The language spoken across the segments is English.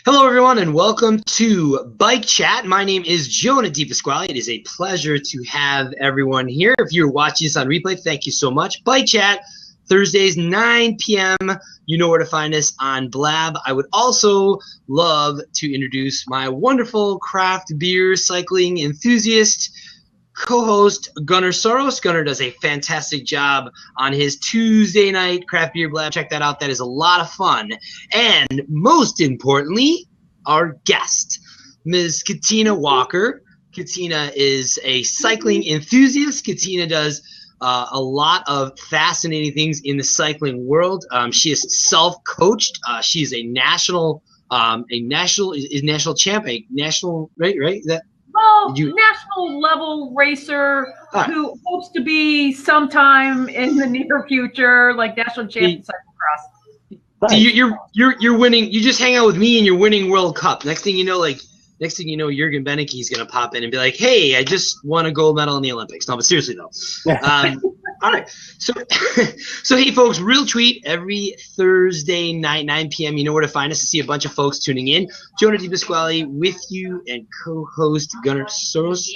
Hello, everyone, and welcome to Bike Chat. My name is Jonah DiPasquale. It is a pleasure to have everyone here. If you're watching this on replay, thank you so much. Bike Chat, Thursdays, 9 p.m. You know where to find us on Blab. I would also love to introduce my wonderful craft beer cycling enthusiast, co-host Gunnar Soros. Gunnar does a fantastic job on his Tuesday night craft beer blab. Check that out. That is a lot of fun. And most importantly, our guest, Ms. Katina Walker. Katina is a cycling enthusiast. Katina does a lot of fascinating things in the cycling world. She is self-coached. She is a national champ, a national, right? Is that? Well, national level racer who hopes to be sometime in the near future, like national champion cyclocross. So you're winning. You just hang out with me and you're winning World Cup. Next thing you know, Jürgen Beneke is gonna pop in and be like, "Hey, I just won a gold medal in the Olympics." No, but seriously though. All right. So hey, folks, real tweet every Thursday night, 9 p.m. You know where to find us to see a bunch of folks tuning in. Jonah DiPasquale with you and co-host Gunnar Soros.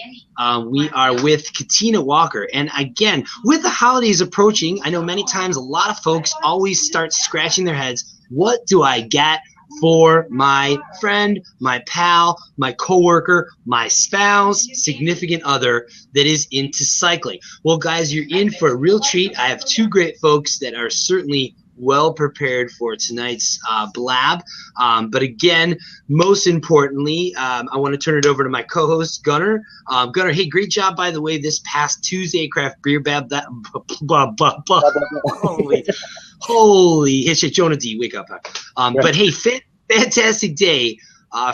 We are with Katina Walker. And again, with the holidays approaching, I know many times a lot of folks always start scratching their heads. What do I get for my friend, my pal, my coworker, my spouse, significant other that is into cycling? Well, guys, you're in for a real treat. I have two great folks that are certainly well prepared for tonight's blab. But again, most importantly, I want to turn it over to my co-host, Gunnar. Gunnar, hey, great job, by the way, this past Tuesday craft beer blab. That holy shit, Jonah D, wake up. But hey, fantastic day.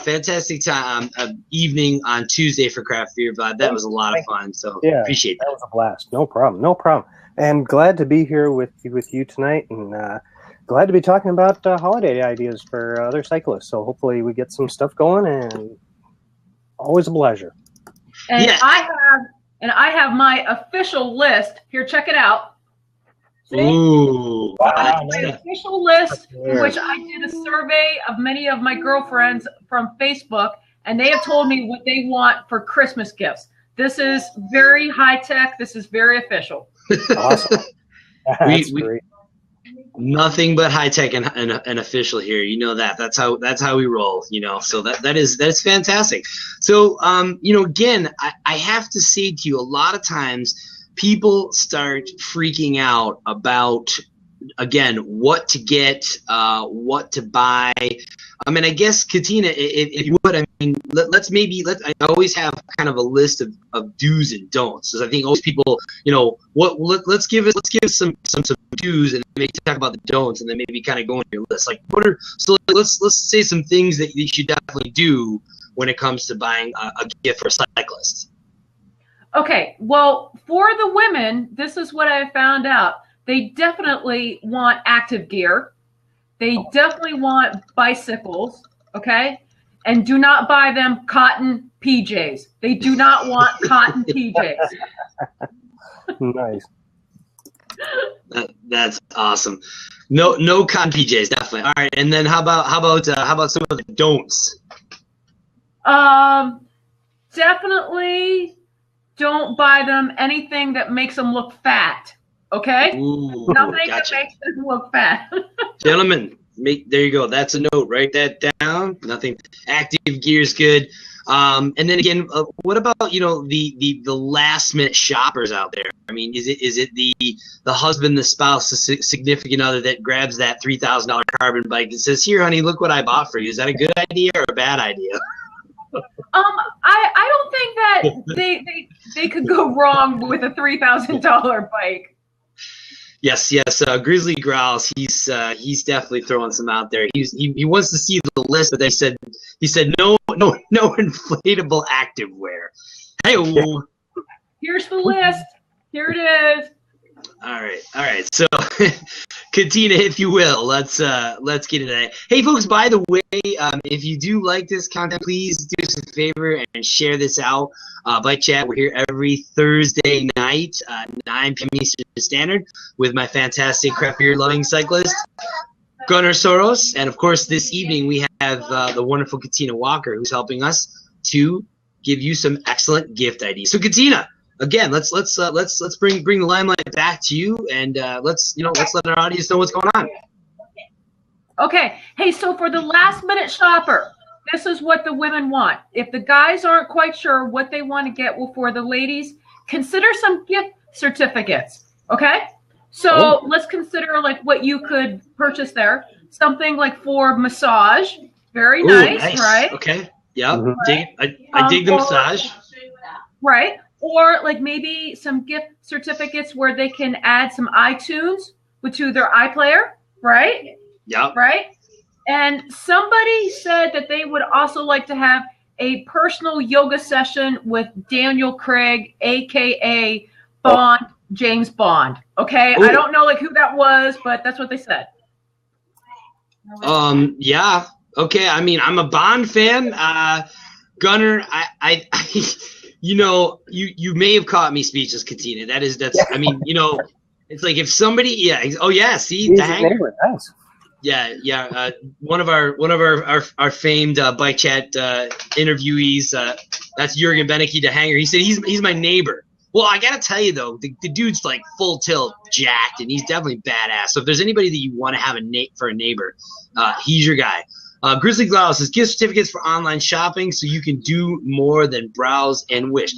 Fantastic time, evening on Tuesday for craft beer blab. That was a lot of fun. So appreciate that. That was a blast. No problem. And glad to be here with you tonight, and glad to be talking about holiday ideas for other cyclists. So hopefully we get some stuff going, and always a pleasure. And I have my official list here. Check it out. See? Ooh, my official list, in which I did a survey of many of my girlfriends from Facebook, and they have told me what they want for Christmas gifts. This is very high tech. This is very official. Awesome. That's great. Nothing but high tech and official here. You know that. That's how we roll. You know. So that's fantastic. So again, I have to say to you, a lot of times people start freaking out about, again, what to get, what to buy. I mean, I guess, Katina, if you would, I mean, let's I always have kind of a list of do's and don'ts. Because I think most people, let's give some do's and maybe talk about the don'ts, and then maybe kind of go into your list. Like, let's say some things that you should definitely do when it comes to buying a gift for a cyclist. Okay, well, for the women, this is what I found out. They definitely want active gear. They definitely want bicycles, okay? And do not buy them cotton PJs. They do not want cotton PJs. Nice. That's awesome. No cotton PJs, definitely. All right, and then how about some of the don'ts? Definitely don't buy them anything that makes them look fat. Okay? Ooh, nothing gotcha. that makes them look fat. Gentlemen, there you go. That's a note. Write that down. Nothing. Active gear is good. And then again, what about the last minute shoppers out there? I mean, is it the husband, the spouse, the significant other that grabs that $3,000 carbon bike and says, "Here, honey, look what I bought for you." Is that a good idea or a bad idea? I don't think that they could go wrong with a $3,000 bike. Yes. Grizzly Growls. He's definitely throwing some out there. He wants to see the list, but he said no inflatable activewear. Hey, here's the list. Here it is. All right. So, Katina, if you will, let's get into that. Hey, folks, by the way, if you do like this content, please do us a favor and share this out. Bike Chat, we're here every Thursday night, 9 p.m. Eastern Standard, with my fantastic craft beer loving cyclist. Gunnar Soros, and of course this evening we have the wonderful Katina Walker, who's helping us to give you some excellent gift ideas. So Katina, again, let's bring the limelight back to you, and let's let our audience know what's going on. Okay. Hey, so for the last minute shopper, this is what the women want. If the guys aren't quite sure what they want to get, well, for the ladies, consider some gift certificates. Okay. So let's consider like what you could purchase there. Something like for massage. Very nice, right? Okay. Yeah. Mm-hmm. I dig the massage. Right. Or like maybe some gift certificates where they can add some iTunes to their iPlayer, right? Yeah. Right. And somebody said that they would also like to have a personal yoga session with Daniel Craig, aka Bond, James Bond. Okay. Ooh. I don't know like who that was, but that's what they said. Yeah. Okay. I mean, I'm a Bond fan. Gunnar, I you may have caught me speechless, Katina. That's I mean, it's like if somebody, see, He's the hanger. Nice. Yeah. One of our famed bike chat interviewees, that's Jurgen Benecke, the hanger. He said he's my neighbor. Well, I gotta tell you though, the dude's like full tilt jacked, and he's definitely badass. So if there's anybody that you want to have for a neighbor, he's your guy. Grizzly Glaus says gift certificates for online shopping so you can do more than browse and wish.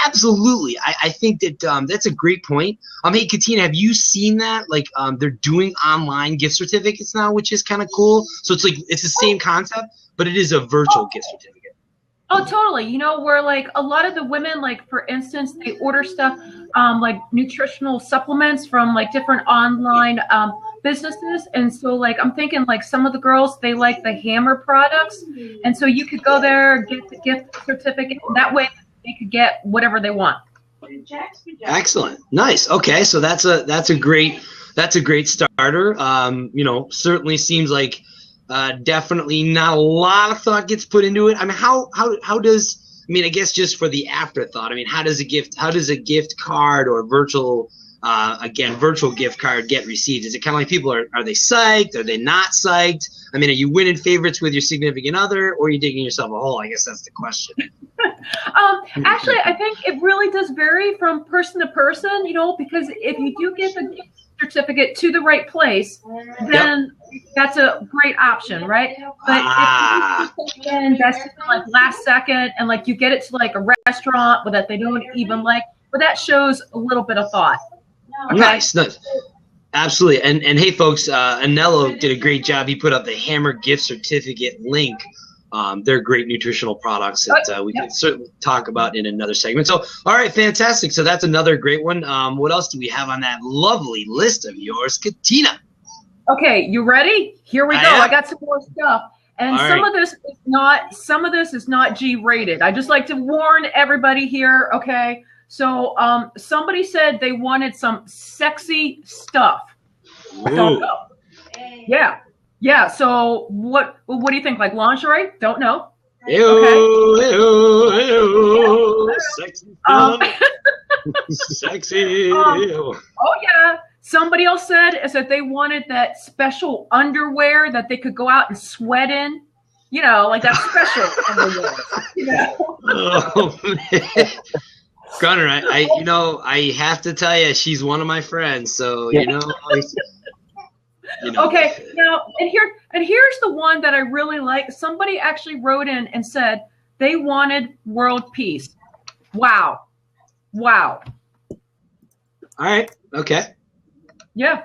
Absolutely. I think that that's a great point. Hey, Katina, have you seen that? Like they're doing online gift certificates now, which is kind of cool. So it's like it's the same concept, but it is a virtual gift certificate. Oh, totally. Where like a lot of the women, like for instance, they order stuff like nutritional supplements from like different online businesses. And so like I'm thinking like some of the girls, they like the Hammer products. And so you could go there, get the gift certificate. That way they could get whatever they want. Excellent. Nice. Okay. So that's a great starter. Certainly seems like definitely not a lot of thought gets put into it. I mean, how does, I guess just for the afterthought, how does a gift card or virtual gift card get received? Is it kind of like people are they psyched? Are they not psyched? Are you winning favorites with your significant other, or are you digging yourself a hole? I guess that's the question. Actually, I think it really does vary from person to person, because if you do get the gift certificate to the right place, then that's a great option, right? But if you something that's like last second and like you get it to like a restaurant but that they don't even like, but that shows a little bit of thought. Okay? Nice. Absolutely. And hey folks, Anello did a great job. He put up the Hammer gift certificate link. They're great nutritional products that we can certainly talk about in another segment. So, all right, fantastic. So that's another great one. What else do we have on that lovely list of yours, Katina? Okay, you ready? Here we go. I got some more stuff. And some of this is not G-rated. I just like to warn everybody here, okay? So somebody said they wanted some sexy stuff. Don't know. Yeah. So what do you think? Like lingerie? Don't know. Ew, sexy. Sexy. Oh yeah. Somebody else said is that they wanted that special underwear that they could go out and sweat in. Like that special underwear. Oh man. Gunnar, I have to tell you, she's one of my friends. So Okay, now and here's the one that I really like. Somebody actually wrote in and said they wanted world peace. Wow. All right. Okay. Yeah.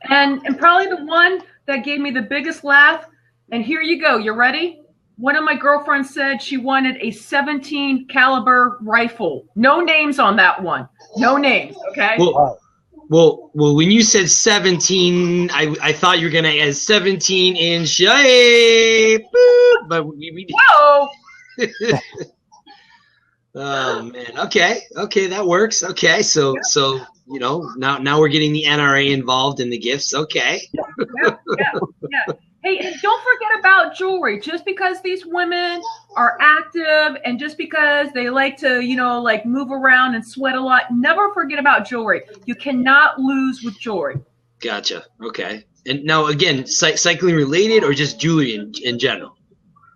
And probably the one that gave me the biggest laugh. And here you go. You ready? One of my girlfriends said she wanted a 17 caliber rifle. No names on that one. No names. Okay. Well, when you said 17, I thought you were gonna add 17-inch. Hey, but we whoa. Oh man. Okay, that works. Okay, so now we're getting the NRA involved in the gifts. Okay. Yeah. Hey, and don't forget about jewelry. Just because these women are active and just because they like to, like move around and sweat a lot, never forget about jewelry. You cannot lose with jewelry. Gotcha. Okay. And now again, cycling related or just jewelry in general?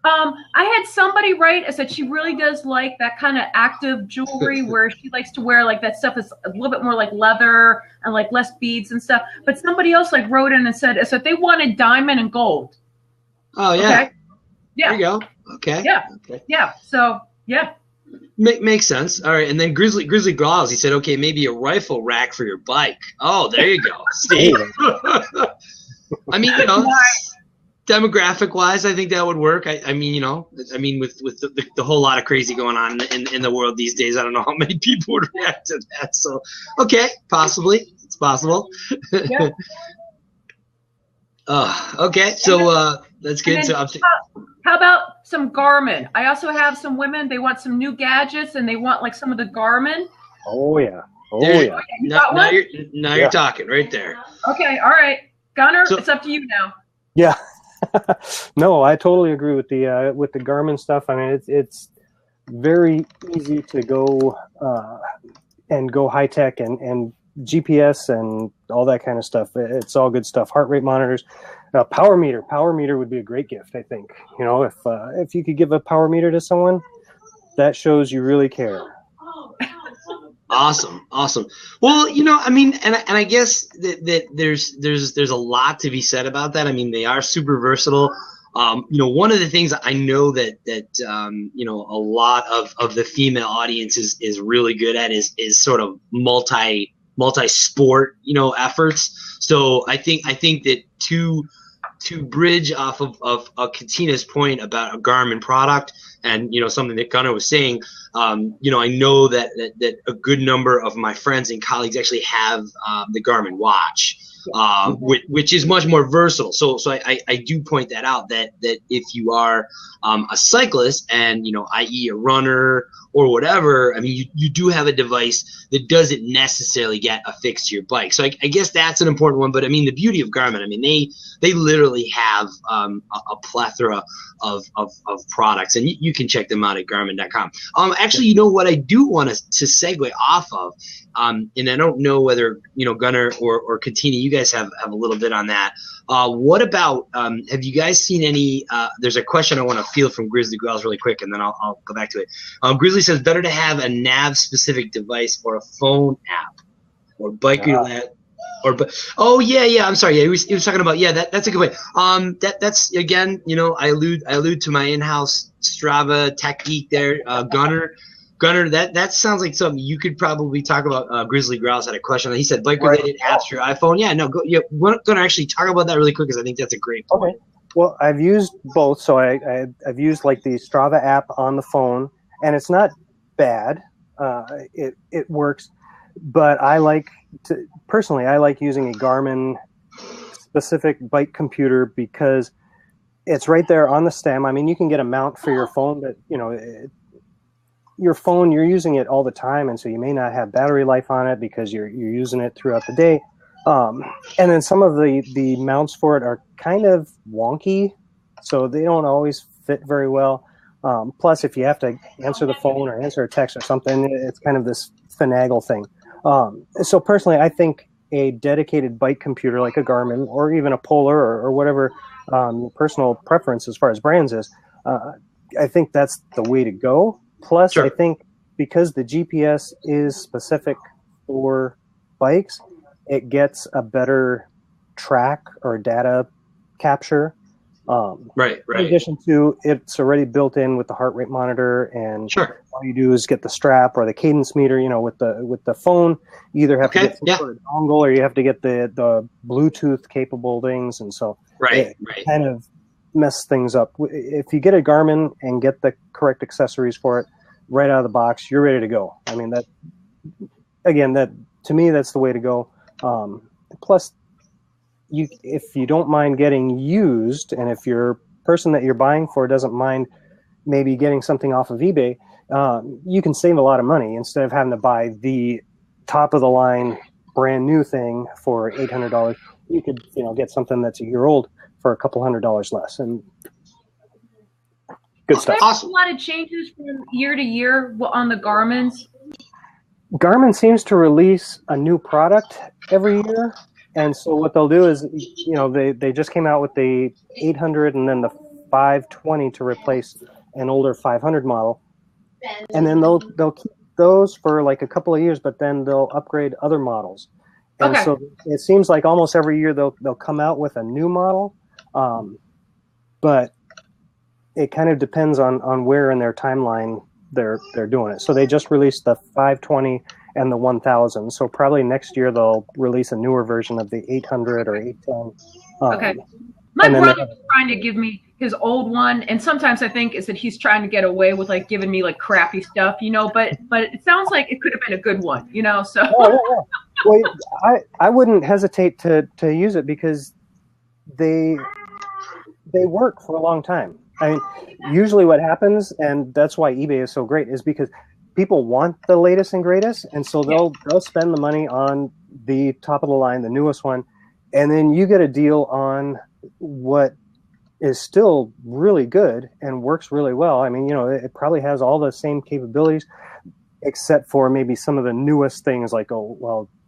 I had somebody write and said she really does like that kind of active jewelry where she likes to wear like that stuff is a little bit more like leather and like less beads and stuff. But somebody else like wrote in and said so they wanted diamond and gold. Oh yeah. Okay? Yeah. There you go. Okay. Yeah. Okay. Yeah. So yeah. Makes sense. All right, and then Grizzly Growls, he said, okay, maybe a rifle rack for your bike. Oh, there you go, Steve. I mean, demographic wise, I think that would work. I mean, with the whole lot of crazy going on in the world these days, I don't know how many people would react to that. So, okay, possibly, it's possible. Yeah. Okay, so that's good. So how about some Garmin? I also have some women. They want some new gadgets, and they want like some of the Garmin. Oh yeah. You got one? Now you're talking right there. Okay. All right, Gunnar. It's up to you now. Yeah. No, I totally agree with the Garmin stuff. I mean, it's very easy to go and go high tech and GPS and all that kind of stuff. It's all good stuff. Heart rate monitors, power meter would be a great gift. I think, if you could give a power meter to someone, that shows you really care. Awesome. Well, I mean, and I guess that there's a lot to be said about that. I mean, they are super versatile. One of the things I know that a lot of the female audience is really good at is sort of multi-sport, efforts. So I think that to bridge off of Katina's point about a Garmin product and, something that Gunnar was saying, I know that a good number of my friends and colleagues actually have the Garmin Whatch, which is much more versatile. So I do point that out that if you are a cyclist and, i.e. a runner or whatever, I mean, you do have a device that doesn't necessarily get affixed to your bike. So I guess that's an important one. But I mean, the beauty of Garmin, I mean, they literally have a plethora of products, and you can check them out at Garmin.com. Actually, what I do want to segue off of, and I don't know whether Gunnar or Katina, you guys have a little bit on that. What about have you guys seen any? There's a question I want to field from Grizzly Growls really quick, and then I'll go back to it. Grizzly says better to have a nav specific device or a phone app or biker lab. Oh yeah. I'm sorry. Yeah, he was talking about that's a good way. That's again, I allude to my in-house Strava tech geek there, Gunnar. That sounds like something you could probably talk about. Grizzly Growls had a question. He said bike related apps for your iPhone. Yeah, no, we're going to actually talk about that really quick because I think that's a great point. Okay. Well, I've used both. So I've used like the Strava app on the phone, and it's not bad. It works, but I like using a Garmin specific bike computer because it's right there on the stem. I mean, you can get a mount for your phone, but your phone, you're using it all the time, and so you may not have battery life on it because you're using it throughout the day. And then some of the mounts for it are kind of wonky, so they don't always fit very well. Plus, if you have to answer the phone or answer a text or something, it's kind of this finagle thing. So personally, I think a dedicated bike computer like a Garmin or even a Polar or whatever your personal preference as far as brands is, I think that's the way to go. Plus, sure. I think because the GPS is specific for bikes, it gets a better track or data capture. Right. In addition to, it's already built in with the heart rate monitor, and sure. all you do is get the strap or the cadence meter. With the phone, you either have to get some sort of dongle or you have to get the Bluetooth capable things, and so it kind of mess things up. If you get a Garmin and get the correct accessories for it right out of the box, you're ready to go. I mean, that to me, that's the way to go. Plus, if you don't mind getting used, and if your person that you're buying for doesn't mind maybe getting something off of eBay, you can save a lot of money instead of having to buy the top of the line brand new thing for $800. You could get something that's a year old for a couple $100 less, and good stuff. There's a lot of changes from year to year on the Garmin's. Garmin seems to release a new product every year. And so what they'll do is, they just came out with the 800 and then the 520 to replace an older 500 model, and then they'll keep those for like a couple of years, but then they'll upgrade other models. And so it seems like almost every year they'll come out with a new model, but it kind of depends on where in their timeline they're doing it. So they just released the 520 and the 1000. So probably next year they'll release a newer version of the 800 or 810. My brother was trying to give me his old one, and sometimes I think is that he's trying to get away with like giving me like crappy stuff, but it sounds like it could have been a good one, so. Well, I wouldn't hesitate to use it because they work for a long time. I mean, usually what happens, and that's why eBay is so great, is because people want the latest and greatest, and so they'll spend the money on the top of the line, the newest one, and then you get a deal on what is still really good and works really well. I mean, it probably has all the same capabilities, except for maybe some of the newest things like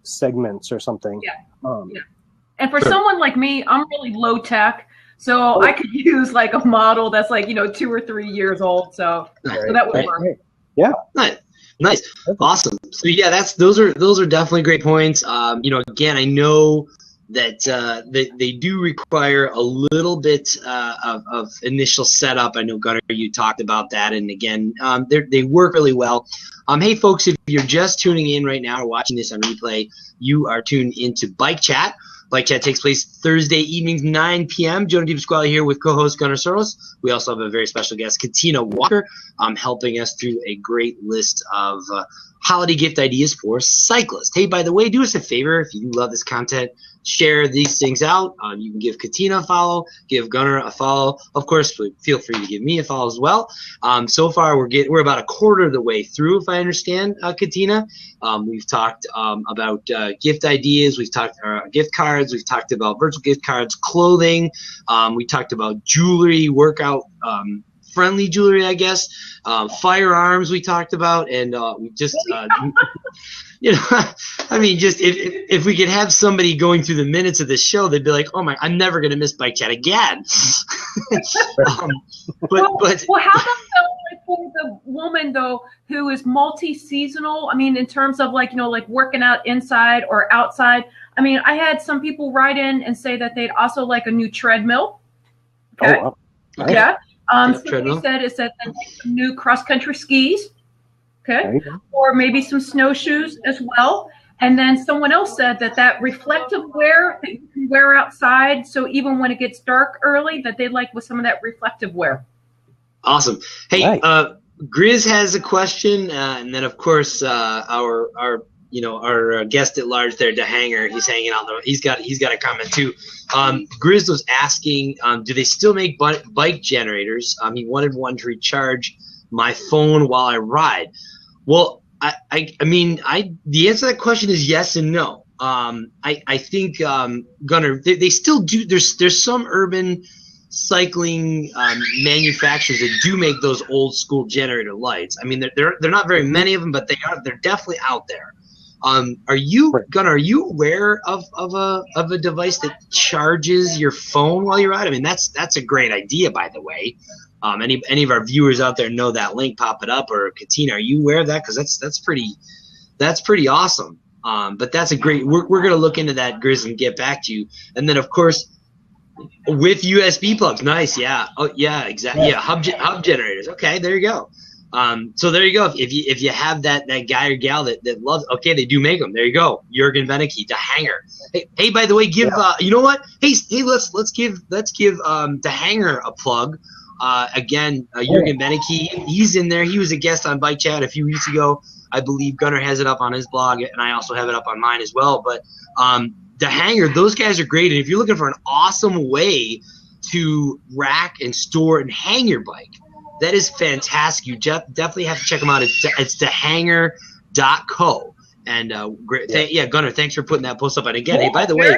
segments or something. And for someone like me, I'm really low tech. So I could use like a model that's like, 2 or 3 years old. So that would work. Yeah. Nice. Awesome. So yeah, those are definitely great points. Again, I know that they do require a little bit of initial setup. I know Gunnar, you talked about that, and again, they work really well. Hey folks, if you're just tuning in right now or watching this on replay, you are tuned into Bike Chat. Bike Chat takes place Thursday evenings, 9 p.m. Jonah DePasquale here with co-host Gunnar Soros. We also have a very special guest, Katina Walker, helping us through a great list of holiday gift ideas for cyclists. Hey, by the way, do us a favor. If you love this content, share these things out. You can give Katina a follow, give Gunnar a follow. Of course, feel free to give me a follow as well. So far, we're about a quarter of the way through, if I understand, Katina. We've talked about gift ideas. We've talked gift cards. We've talked about virtual gift cards, clothing. We talked about jewelry, workout friendly jewelry, I guess. Firearms we talked about, and we just I mean, just if we could have somebody going through the minutes of the show, they'd be like, "Oh my, I'm never gonna miss Bike Chat again." Well, how about for the woman though who is multi-seasonal? I mean, in terms of like working out inside or outside. I mean, I had some people write in and say that they'd also like a new treadmill. Okay. Oh, wow. Nice. Yeah. Somebody said is that they like some new cross-country skis. Okay. Or maybe some snowshoes as well. And then someone else said that reflective wear that you can wear outside, so even when it gets dark early, that they like with some of that reflective wear. Awesome. Hey, nice. Grizz has a question, and then of course our guest at large there, DeHanger, he's hanging out there. He's got a comment too. Grizz was asking, do they still make bike generators? He wanted one to recharge my phone while I ride. Well, I mean, the answer to that question is yes and no. I think Gunnar, they still do. There's some urban cycling manufacturers that do make those old school generator lights. I mean, they're not very many of them, but they're definitely out there. Are you, Gunnar, are you aware of a device that charges your phone while you ride? I mean, that's a great idea, by the way. Any of our viewers out there know that link, pop it up, or Katina, are you aware of that? Because that's pretty awesome. But that's a great. We're gonna look into that, Grizz, and get back to you. And then of course, with USB plugs, nice, yeah, oh yeah, exactly, yeah, hub generators. Okay, there you go. So there you go. If you have that guy or gal that loves, okay, they do make them. There you go. Jürgen Benecke, DeHanger. Hey, by the way, give you know what? Hey, let's give DeHanger a plug. Again, Jürgen Benecke, he's in there. He was a guest on Bike Chat a few weeks ago. I believe Gunnar has it up on his blog, and I also have it up on mine as well. But DeHanger, those guys are great. And if you're looking for an awesome way to rack and store and hang your bike, that is fantastic. You definitely have to check them out. It's thehanger.co. And Gunnar, thanks for putting that post up. And again, hey, by the way,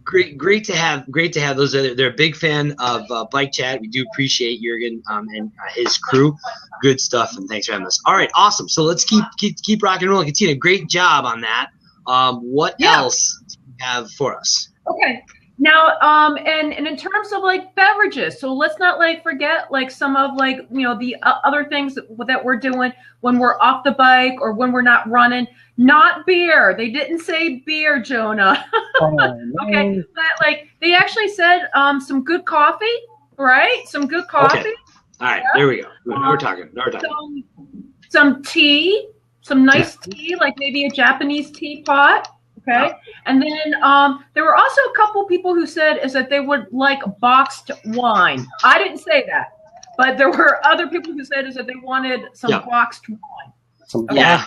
great to have those. They're a big fan of Bike Chat. We do appreciate Jürgen and his crew. Good stuff, and thanks for having us. All right, awesome. So let's keep rocking and rolling. Katina, great job on that. What else have for us? Okay. Now, and in terms of like beverages, so let's not like forget like some of like, you know, the other things that we're doing when we're off the bike or when we're not running. Not beer. They didn't say beer, Jonah. Okay, but like they actually said some good coffee, right? Some good coffee. Okay. All right, there we go. Now we're talking. Some tea, some nice tea, like maybe a Japanese teapot. Okay, and then there were also a couple people who said is that they would like boxed wine. I didn't say that, but there were other people who said is that they wanted some boxed wine. Yeah.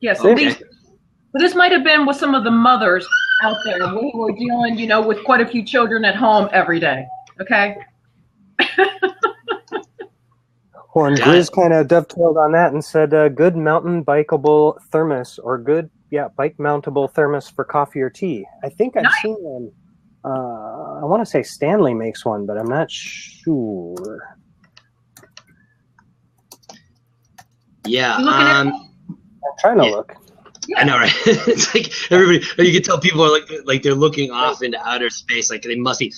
Yes, but this might have been with some of the mothers out there who were dealing, you know, with quite a few children at home every day. Okay. Well, and Grizz kind of dovetailed on that and said, good mountain bikeable thermos or good, bike mountable thermos for coffee or tea. I think I've seen one. I want to say Stanley makes one, but I'm not sure. Yeah. I'm trying to look. I know, right? It's like everybody. You can tell people are like they're looking off into outer space, like they must be.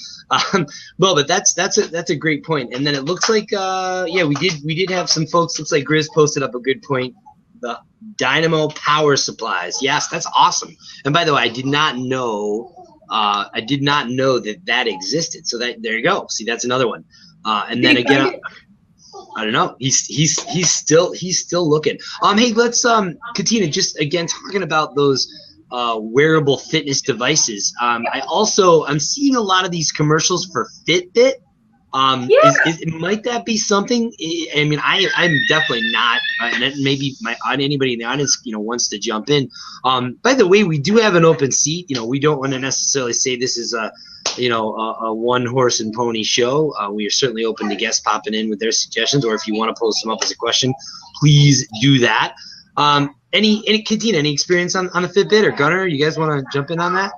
Well, but that's a great point. And then it looks like we did have some folks. Looks like Grizz posted up a good point. The Dynamo power supplies. Yes, that's awesome. And by the way, I did not know that existed. So there you go. See, that's another one. And then again. I don't know. He's still looking. Hey, let's Katina, just again talking about those wearable fitness devices. I'm seeing a lot of these commercials for Fitbit. Might that be something? I mean, I'm definitely not, and maybe anybody in the audience, you know, wants to jump in. By the way, we do have an open seat. You know, we don't want to necessarily say this is a one horse and pony show. We are certainly open to guests popping in with their suggestions, or if you want to post them up as a question, please do that. Katina, any experience on the Fitbit, or Gunnar? You guys want to jump in on that?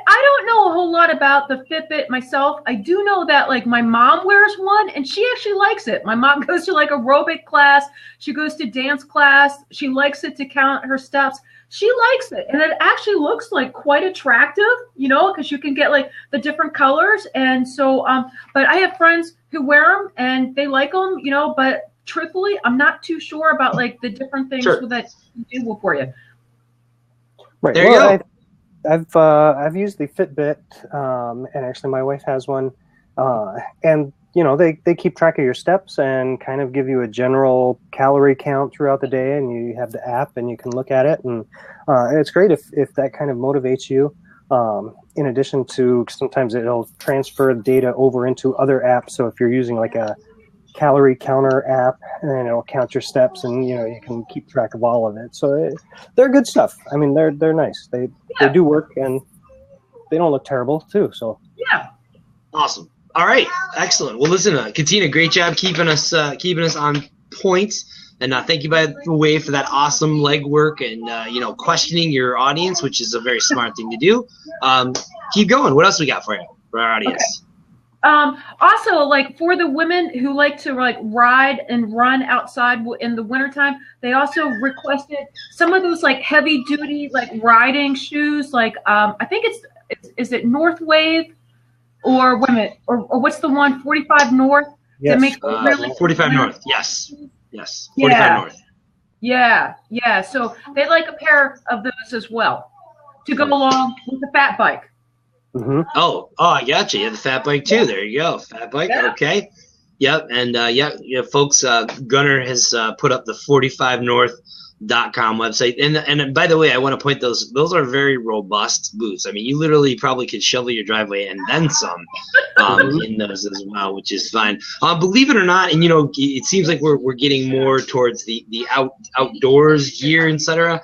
I don't know a whole lot about the Fitbit myself. I do know that like my mom wears one and she actually likes it. My mom goes to like aerobic class. She goes to dance class. She likes it to count her steps. She likes it. And it actually looks like quite attractive, you know, because you can get like the different colors. And so, but I have friends who wear them and they like them, you know, but truthfully, I'm not too sure about like the different things that you do for you. Right. There you go. I've used the Fitbit, and actually my wife has one, and you know they keep track of your steps and kind of give you a general calorie count throughout the day, and you have the app and you can look at it, and it's great if that kind of motivates you. In addition to sometimes it'll transfer data over into other apps, so if you're using like a calorie counter app, and then it'll count your steps, and you know you can keep track of all of it. So they're good stuff. I mean, they're nice. They do work, and they don't look terrible too. So awesome. All right, excellent. Well, listen, Katina, great job keeping us on point, and thank you by the way for that awesome legwork and questioning your audience, which is a very smart thing to do. Keep going. What else we got for you for our audience? Okay. Also, like for the women who like to like ride and run outside in the wintertime, they also requested some of those like heavy duty like riding shoes. Like I think is it North Wave or wait a minute, or what's the one 45 North? Yes. That makes really 45 North. Yes. 45 North. Yeah. So they like a pair of those as well to go along with the fat bike. Mm-hmm. Oh, I got you. You have the fat bike too. There you go. Fat bike. Yeah. Okay. Yep. And folks, Gunnar has put up the 45north.com website. And by the way, I want to point those are very robust boots. I mean, you literally probably could shovel your driveway and then some in those as well, which is fine. Believe it or not, and it seems like we're getting more towards the outdoors gear, etc.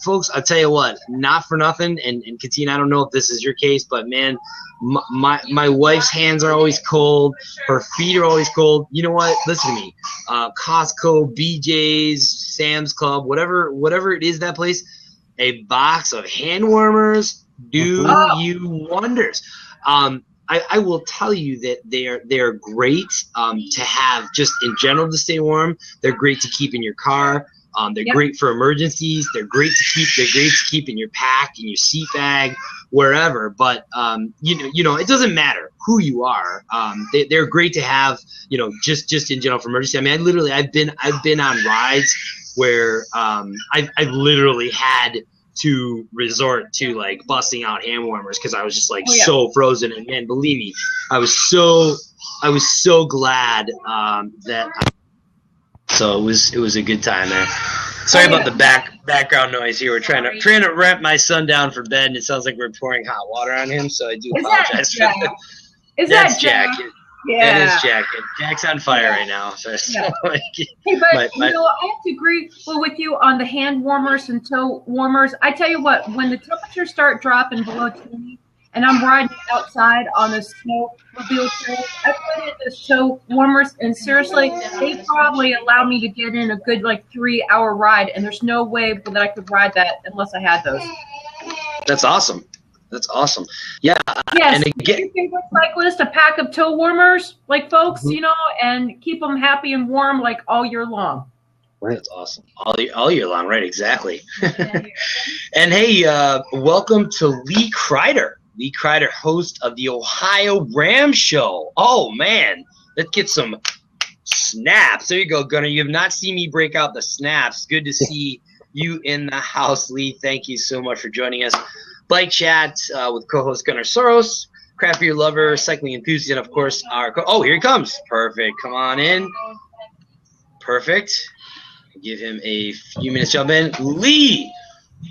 Folks, I'll tell you what, not for nothing, and Katina, I don't know if this is your case, but man, my wife's hands are always cold, her feet are always cold. You know what? Listen to me. Costco, BJ's, Sam's Club, whatever it is, that place, a box of hand warmers do you wonders. I will tell you that they're great to have just in general to stay warm. They're great to keep in your car. They're great for emergencies. They're great to keep in your pack, in your seat bag, wherever. But you know, it doesn't matter who you are. They're great to have, you know, just in general for emergency. I mean, I've been on rides where I've literally had to resort to like busting out hand warmers because I was just like so frozen. And man, believe me, I was so glad that. So it was a good time there. Sorry about the background noise here. We're trying to wrap my son down for bed, and it sounds like we're pouring hot water on him. So I do apologize for that. That's Jack. Yeah, that is Jack. Jack's on fire right now. So like, hey, but you know, I have to agree with you on the hand warmers and toe warmers. I tell you what, when the temperatures start dropping below 20, and I'm riding outside on the snowmobile trails, I put in the toe warmers, and seriously, they probably allow me to get in a good like 3-hour ride, and there's no way that I could ride that unless I had those. That's awesome. That's awesome. Yeah. Yes. And again, your favorite cyclist, a pack of toe warmers, like folks, you know, and keep them happy and warm like all year long. Right. That's awesome. All year long. Right. Exactly. And hey, welcome to Lee Kreider. Lee Kreider, host of the Ohio Ram Show. Oh, man. Let's get some snaps. There you go, Gunnar. You have not seen me break out the snaps. Good to see you in the house, Lee. Thank you so much for joining us. Bike Chat with co-host Gunnar Soros, craft beer lover, cycling enthusiast, and, of course, our oh, here he comes. Perfect. Come on in. Perfect. Give him a few minutes to jump in. Lee,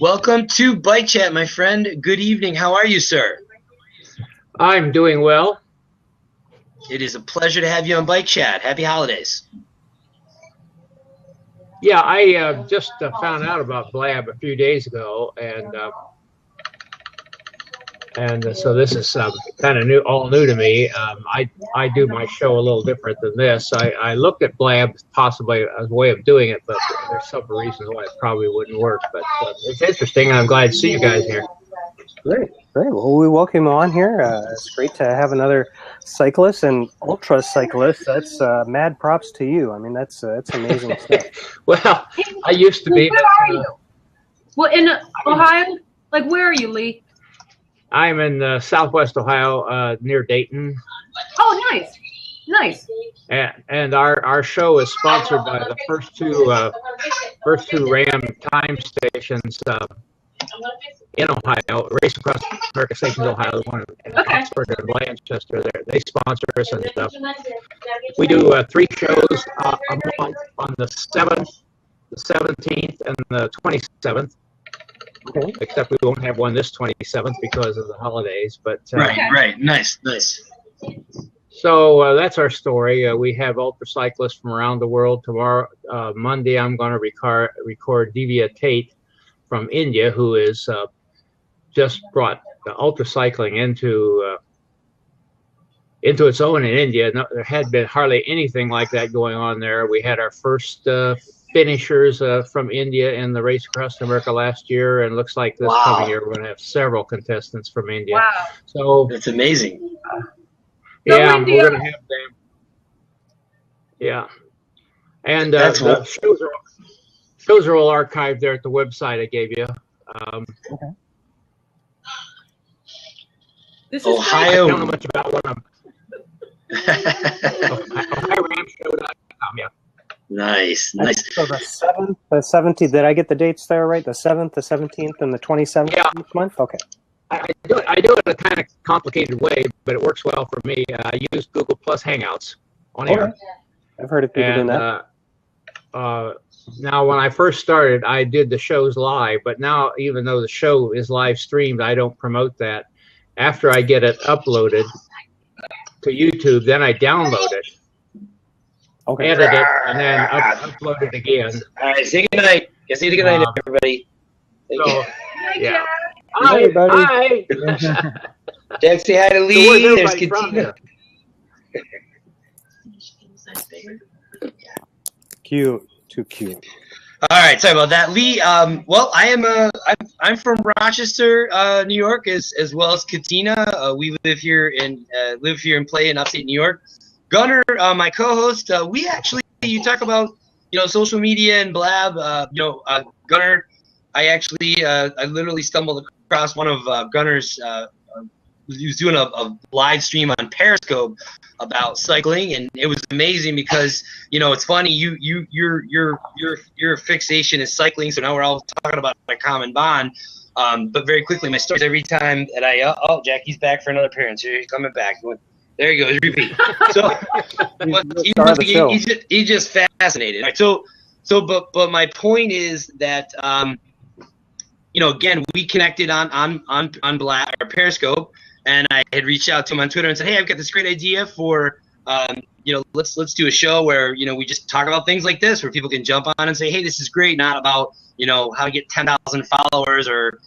welcome to Bike Chat, my friend. Good evening. How are you, sir? I'm doing well. It is a pleasure to have you on Bike Chat. Happy holidays. Yeah, I just found out about Blab a few days ago, and so this is kind of all new to me. I do my show a little different than this. I looked at Blab possibly as a way of doing it, but there's several reasons why it probably wouldn't work. But it's interesting, and I'm glad to see you guys here. Great. Well, we welcome you on here. It's great to have another cyclist and ultra cyclist. That's mad props to you. I mean, that's amazing stuff. Well, I used to be. Where are you? Well, in Ohio? Like, where are you, Lee? I'm in Southwest Ohio, near Dayton. Oh, nice. And our show is sponsored by the first two Ram time stations in Ohio. Race Across America Stations, Ohio, one in Oxford and Blanchester. They sponsor us, and we do 3 shows a month on the 7th, the 17th, and the 27th. Okay. Except we won't have one this 27th because of the holidays. But right. Nice. So that's our story. We have ultra cyclists from around the world. Tomorrow, Monday, I'm going to record Divya Tate from India, who is just brought ultra cycling into its own in India. No, there had been hardly anything like that going on there. We had our first finishers from India in the Race Across America last year, and looks like this coming year we're going to have several contestants from India. Wow. So that's amazing. We're going to have them. Yeah, and the shows are all archived there at the website I gave you. Okay. This is Ohio. I don't know much about what I'm. OhioRamShow.com, yeah. Nice. So the 7th, the 17th, did I get the dates there right? The 7th, the 17th, and the 27th each month? Okay. I do it in a kind of complicated way, but it works well for me. I use Google Plus Hangouts on air. I've heard of people doing that. Now, when I first started, I did the shows live, but now, even though the show is live streamed, I don't promote that. After I get it uploaded to YouTube, then I download it. Okay. Edit it, and then upload it again. All right, say good night. Say good night, everybody. So, yeah. Hi, everybody. Hi. Jack, say hi to Lee. So there's Katina. Cute. Too cute. All right, sorry about that, Lee. Well, I'm from Rochester, New York, as well as Katina. We live here and play in upstate New York. Gunnar, my co-host, you talk about social media and blab. Gunner, I literally stumbled across one of Gunner's. He was doing a live stream on Periscope about cycling, and it was amazing because it's funny. Your fixation is cycling, so now we're all talking about a common bond. But very quickly, my stories every time that Jackie's back for another appearance. Here he's coming back. There you go. Repeat. So he's just fascinated. Right, but my point is that again, we connected on Black or Periscope, and I had reached out to him on Twitter and said, hey, I've got this great idea for let's do a show where we just talk about things like this, where people can jump on and say, hey, this is great, not about how to get 10,000 followers or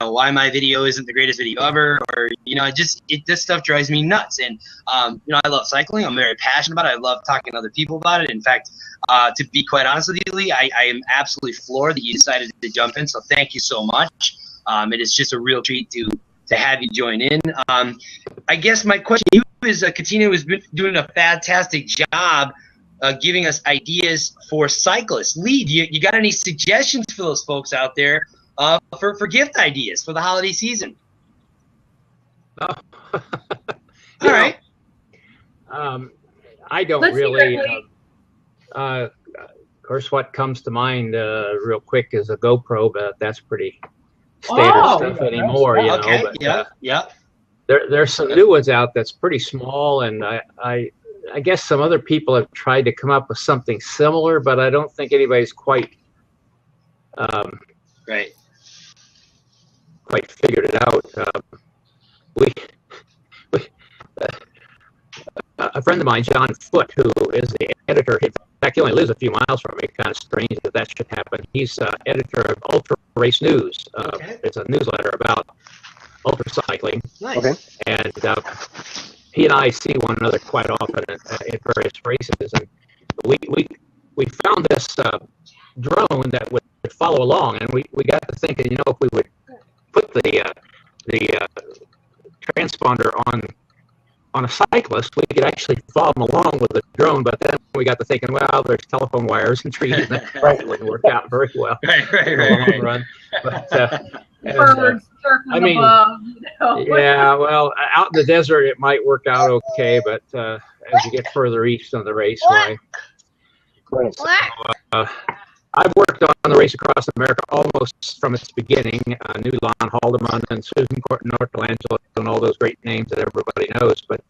why my video isn't the greatest video ever, or this stuff drives me nuts. And I love cycling. I'm very passionate about it. I love talking to other people about it. In fact, to be quite honest with you, Lee, I am absolutely floored that you decided to jump in. So thank you so much. It is just a real treat to have you join in. I guess my question to you is, Katina has been doing a fantastic job giving us ideas for cyclists. Lee, you got any suggestions for those folks out there for gift ideas for the holiday season? Oh. All right. I don't really. Of course, what comes to mind real quick is a GoPro, but that's pretty standard stuff anymore. Okay. But, yeah. There's some new ones out that's pretty small, and I guess some other people have tried to come up with something similar, but I don't think anybody's quite quite figured it out. A friend of mine, John Foote, who is the editor, in fact, he only lives a few miles from me. Kind of strange that should happen. He's editor of Ultra Race News. It's a newsletter about ultra cycling. Nice. Okay. And he and I see one another quite often at various races, and we found this drone that would follow along, and we got to thinking, if we would put the transponder on a cyclist, we could actually follow them along with the drone. But then we got to thinking, well, there's telephone wires and trees, and that wouldn't work out very well in the long run. But birds circling above. Yeah, well, out in the desert it might work out okay, but as you get further east on the raceway. I've worked on the Race Across America almost from its beginning. Knew Lon Haldeman and Susan Nortelangelo and all those great names that everybody knows. But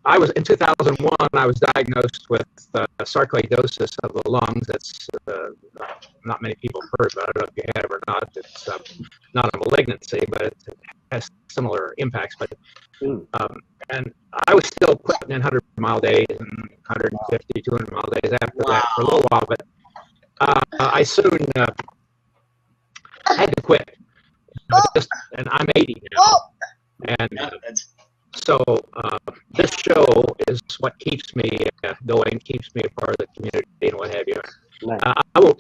I was in 2001. I was diagnosed with sarcoidosis of the lungs. That's not many people have heard about it. I don't know if you have or not. It's not a malignancy, but it has similar impacts. But and I was still putting in 100-mile days and 150, 200-mile days after that for a little while. But I soon had to quit. And I'm 80 now. And so this show is what keeps me going, keeps me a part of the community and what have you. Nice. I won't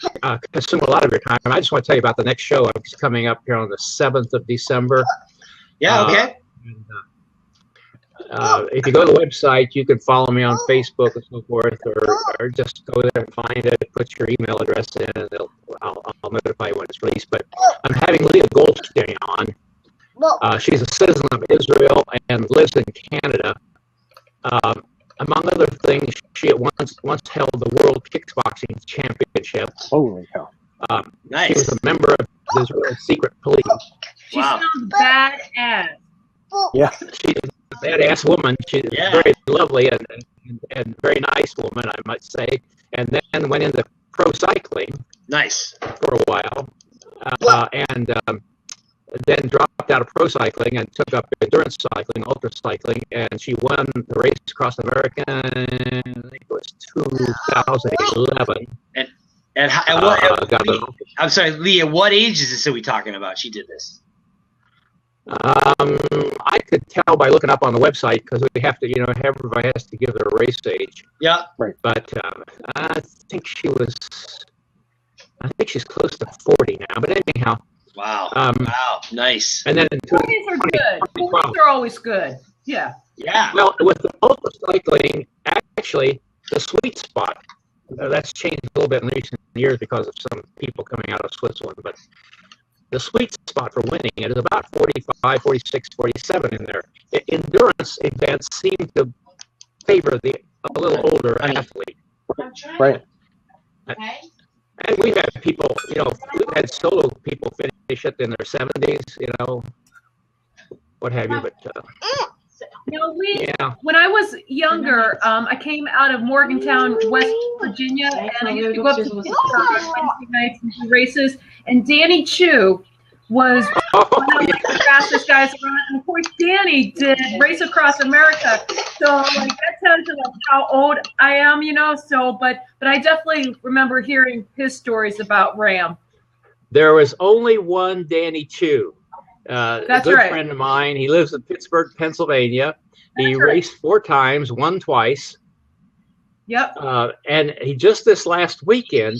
consume a lot of your time. I just want to tell you about the next show. It's coming up here on the 7th of December. Yeah, okay. If you go to the website, you can follow me on Facebook and so forth, or just go there and find it, put your email address in, and I'll notify you when it's released. But I'm having Leah Goldstein on. She's a citizen of Israel and lives in Canada. Among other things, she at once held the World Kickboxing Championship. Holy cow. Nice. She was a member of Israel's secret police. She sounds badass. Yeah. She's a badass woman. She's very lovely and very nice woman, I must say. And then went into pro cycling. Nice. For a while. And then dropped out of pro cycling and took up endurance cycling, ultra cycling, and she won the Race Across America, I think it was 2011. I'm sorry, Leah, what age is this are we talking about? She did this. I could tell by looking up on the website, because we have to, everybody has to give their race age. Yeah. Right. But I think she's close to 40 now. But anyhow. Wow. Wow. Nice. And then in 40s are good. 40s are always good. Yeah. Yeah. Well, with the ultra cycling, actually the sweet spot. That's changed a little bit in recent years because of some people coming out of Switzerland, but the sweet spot for winning it is about 45, 46, 47 in there. Endurance events seem to favor a little older athlete. Right. And we've had people, we've had solo people finish it in their 70s, what have you, but when I was younger, I came out of Morgantown, West Virginia, and I used to go up to Pittsburgh on Wednesday nights and do races. And Danny Chu was one of the fastest guys around. And of course, Danny did Race Across America. So like that tells you like how old I am, So, but I definitely remember hearing his stories about Ram. There was only one Danny Chu. That's a good right. friend of mine. He lives in Pittsburgh, Pennsylvania. He raced 4 times, won twice. Yep. And he just this last weekend,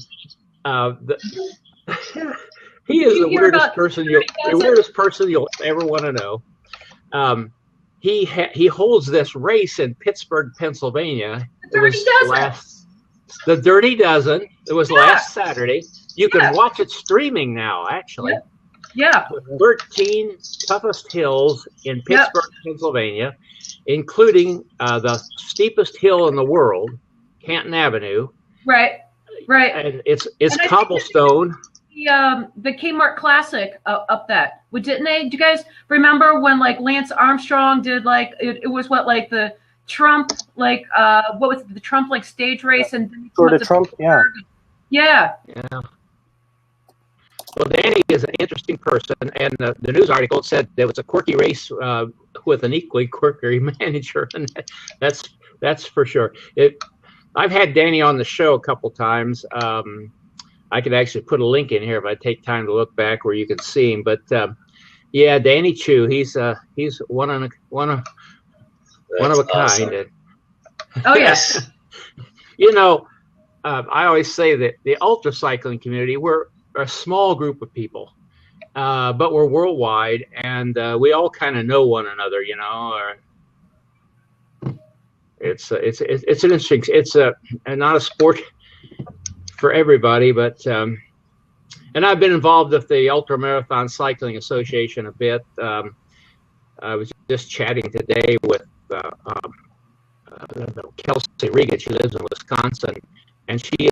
he is the weirdest person you'll ever want to know. He holds this race in Pittsburgh, Pennsylvania. The Dirty Dozen. It was last Saturday. You can watch it streaming now, actually. Yeah. 13 toughest hills in Pittsburgh, Pennsylvania, including the steepest hill in the world, Canton Avenue. Right. And it's cobblestone. The Kmart Classic up that. Didn't they? Do you guys remember when like Lance Armstrong did like it was what like the Trump like what was it, the Trump like stage race and Tour de Trump? Yeah. Well, Danny is an interesting person, and the news article said there was a quirky race with an equally quirky manager, and that's for sure. I've had Danny on the show a couple times. I could actually put a link in here if I take time to look back where you can see him. But Danny Chu, he's one of a kind. Oh yes. I always say that the ultra cycling community, we're a small group of people, but we're worldwide, and we all kind of know one another. It's an interesting. It's not a sport for everybody, but and I've been involved with the Ultra Marathon Cycling Association a bit. I was just chatting today with Kelsey Regan. She lives in Wisconsin, and she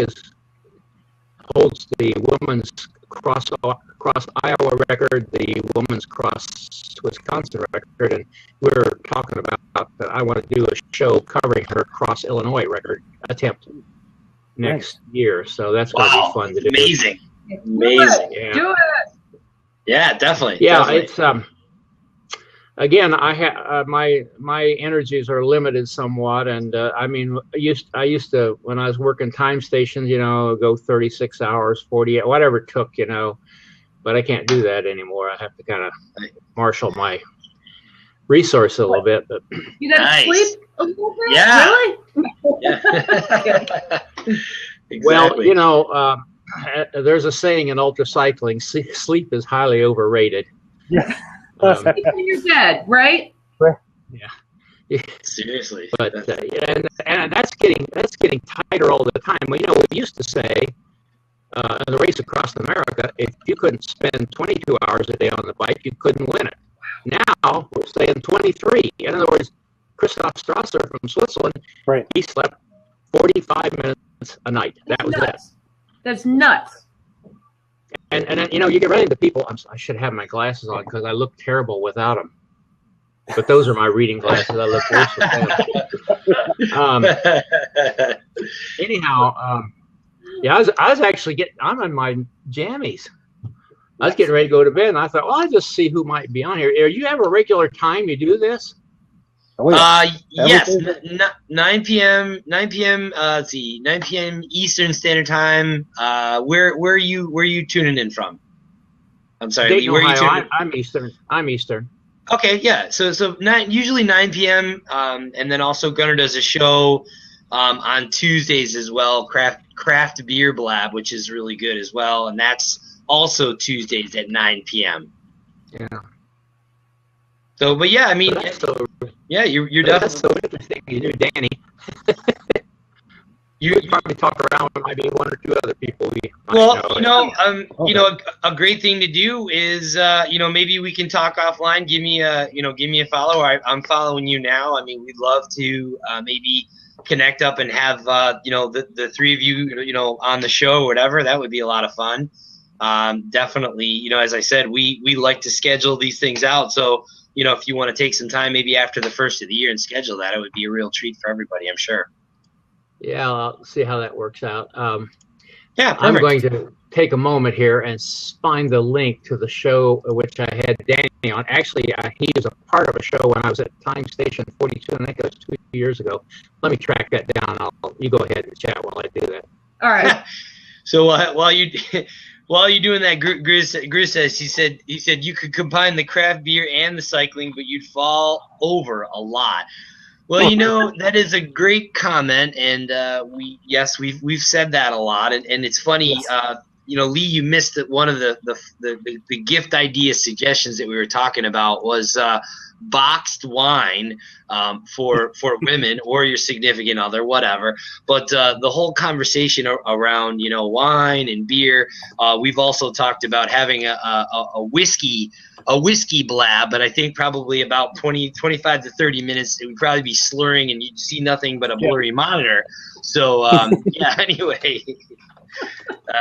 holds the women's cross Iowa record, the women's cross Wisconsin record, and we're talking about I want to do a show covering her cross Illinois record attempt next year. So that's going to be fun to do. Amazing. Yeah. Do it. Yeah, definitely. Yeah, definitely. It's again, I have my energies are limited somewhat, and I used to when I was working time stations, go 36 hours, 48, whatever it took, but I can't do that anymore. I have to kind of marshal my resource a little bit. But you got to sleep a little bit. Yeah. Really? Yeah. Exactly. Well, there's a saying in ultra cycling: sleep is highly overrated. Yeah. You're dead, right? Yeah. Seriously. But and that's getting tighter all the time. We used to say in the Race Across America, if you couldn't spend 22 hours a day on the bike, you couldn't win it. Now we're saying 23. In other words, Christoph Strasser from Switzerland, he slept 45 minutes a night. That was it. That's nuts. And you get right into people. I should have my glasses on because I look terrible without them. But those are my reading glasses. I look worse with them. Anyhow, I was actually I'm in my jammies. I was getting ready to go to bed, and I thought, well, I'll just see who might be on here. Are you have a regular time you do this? Yes, 9 p.m. 9 p.m. Let's see, 9 p.m. Eastern Standard Time. Where are you tuning in from? I'm sorry, Dayton, where are you Ohio. tuning in? I'm Eastern. Okay, yeah. So usually 9 p.m. And then also Gunnar does a show on Tuesdays as well, Craft Beer Blab, which is really good as well, and that's also Tuesdays at 9 p.m. Yeah. So, but yeah, I mean, you're yeah, you're that's definitely so interesting. You knew Danny. You could probably talk around with maybe one or two other people. A great thing to do is, maybe we can talk offline. Give me a follow. I'm following you now. I mean, we'd love to maybe connect up and have, the three of you, on the show or whatever. That would be a lot of fun. Definitely, as I said, we like to schedule these things out. So, if you want to take some time, maybe after the first of the year and schedule that, it would be a real treat for everybody, I'm sure. Yeah, I'll see how that works out. Yeah, I'm going to take a moment here and find the link to the show which I had Danny on. Actually, he was a part of a show when I was at Time Station 42, I think it was 2 years ago. Let me track that down. You go ahead and chat while I do that. All right. So while you're doing that, Gris says he said you could combine the craft beer and the cycling, but you'd fall over a lot. Well, that is a great comment, and we've said that a lot, and it's funny. Yes. Lee, you missed that one of the gift idea suggestions that we were talking about was boxed wine for women or your significant other, whatever. But the whole conversation around wine and beer, we've also talked about having a whiskey blab, but I think probably about 25 to 30 minutes, it would probably be slurring and you'd see nothing but a blurry monitor. So, anyway.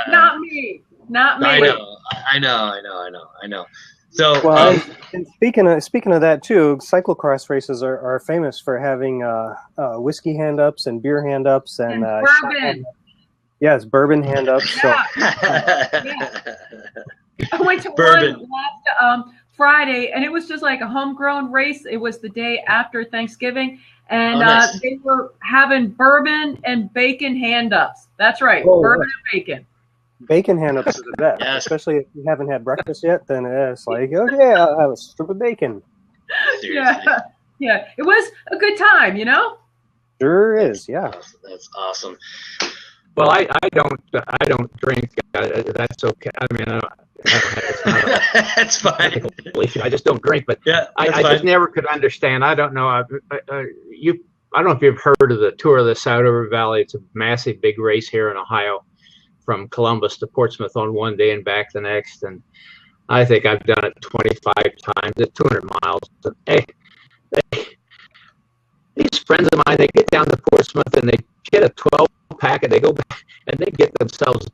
Not me. I know. So, and speaking of that too, cyclocross races are famous for having whiskey hand-ups and beer hand-ups and bourbon. Yes, bourbon hand-ups. Yeah. So. I went to one last Friday, and it was just like a homegrown race. It was the day after Thanksgiving, and nice. They were having bourbon and bacon hand-ups. That's right, bourbon and bacon. Bacon hand-ups are the best, yes. Especially if you haven't had breakfast yet. Then it's like, okay, I'll have a strip of bacon. Yeah. It was a good time, Sure is, yeah. That's awesome. Well, I don't drink. That's okay. I mean, I don't have, that's fine. I just don't drink, but yeah, I just never could understand. I don't know. I don't know if you've heard of the Tour of the South Valley. It's a massive, big race here in Ohio, from Columbus to Portsmouth on one day and back the next. And I think I've done it 25 times. It's 200 miles. These friends of mine, they get down to Portsmouth and they get a 12-pack and they go back and they get themselves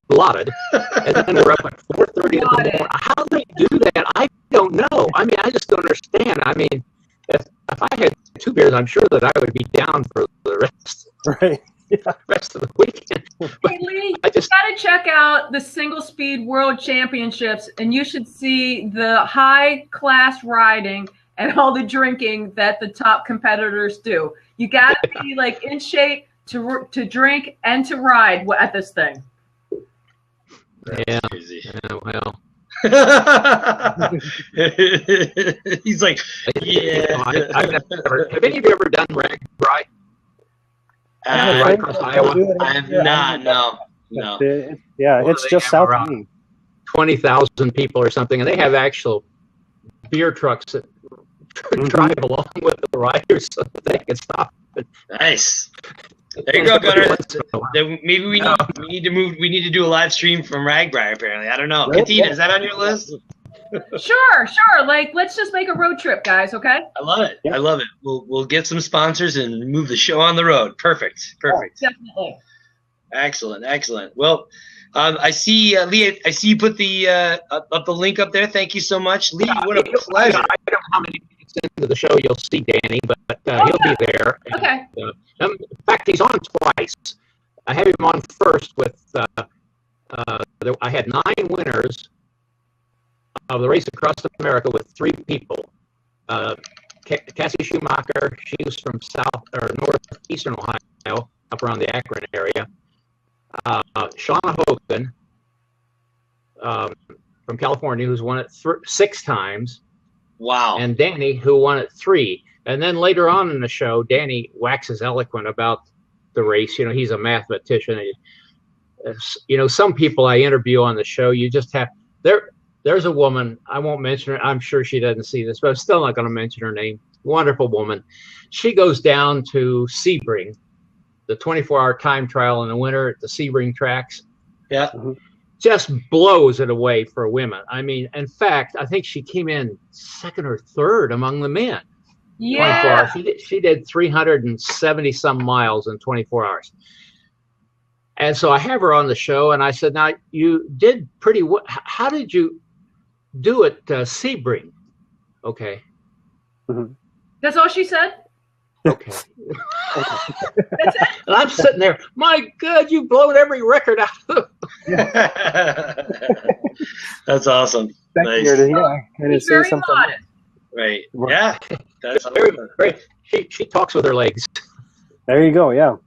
blotted. And then they're up at 4:30 in the morning. How do they do that? I don't know. I mean, I just don't understand. I mean, if I had 2 beers, I'm sure that I would be down for the rest. Right. Yeah, rest of the weekend. Hey, Lee, you got to check out the Single Speed World Championships, and you should see the high-class riding and all the drinking that the top competitors do. You got to be like in shape to drink and to ride at this thing. Yeah. Well. He's like, yeah. I've never, have any of you ever done rag ride? Right across Iowa? I have not. No. It's just south of me. 20,000 people or something, and they have actual beer trucks that drive along with the riders so that they can stop. Nice. There you go, Gunnar. Maybe we need to move. We need to do a live stream from Ragbri. Apparently, I don't know. Katina, is that on your list? Sure. Like, let's just make a road trip, guys. Okay. I love it. Yeah. I love it. We'll get some sponsors and move the show on the road. Perfect. Oh, definitely. Excellent. Well, I see Lee. I see you put the up the link up there. Thank you so much, Lee. What a pleasure. I don't know how many minutes into the show you'll see Danny, but he'll be there. Okay. And, in fact, he's on twice. I have him on first with. I had 9 winners of the race across America with 3 people. Cassie Schumacher, she was from south or northeastern Ohio, up around the Akron area. Shauna Hogan from California, who's won it 6 times. Wow. And Danny, who won it 3. And then later on in the show, Danny waxes eloquent about the race. He's a mathematician. Some people I interview on the show, you just have there's a woman, I won't mention her. I'm sure she doesn't see this, but I'm still not going to mention her name. Wonderful woman. She goes down to Sebring the 24-hour time trial in the winter at the Sebring tracks. Yeah. Just blows it away for women. I mean, in fact, I think she came in second or third among the men. Yeah. 24 hours. She did 370 some miles in 24 hours. And so I have her on the show, and I said, now, you did pretty well. How did you do it, Sebring? Okay. That's all she said? Okay. That's it? And I'm sitting there, my God, you've blown every record out. That's awesome. Nice. And He's very modest. Right. Yeah. That's very, awesome. very, she talks with her legs. There you go. Yeah.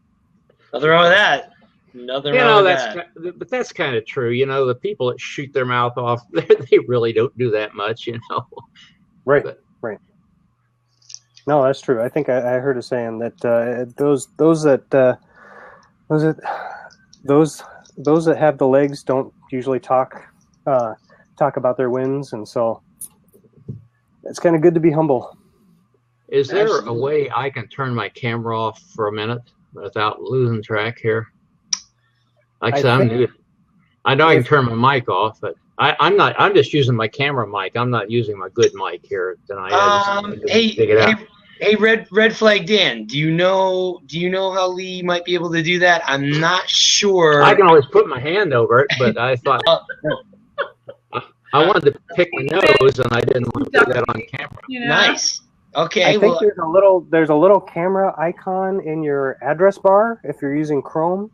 Nothing wrong with that. Nothing wrong with that. But that's kind of true. You know, the people that shoot their mouth off, they really don't do that much, you know. Right. But, right. No, that's true. I think I heard a saying that those that have the legs don't usually talk about their wins, and so it's kind of good to be humble. Is there Absolutely. a way I can turn my camera off for a minute without losing track here? Like I said, I'm new. I know I can turn my mic off, but I'm not. I'm just using my camera mic. I'm not using my good mic here tonight. Hey, Red Flag Dan, do you know how Lee might be able to do that? I'm not sure. I can always put my hand over it, but I thought I wanted to pick my nose, and I didn't want to do that on camera. Yeah. Nice. Okay. I think there's a little camera icon in your address bar if you're using Chrome.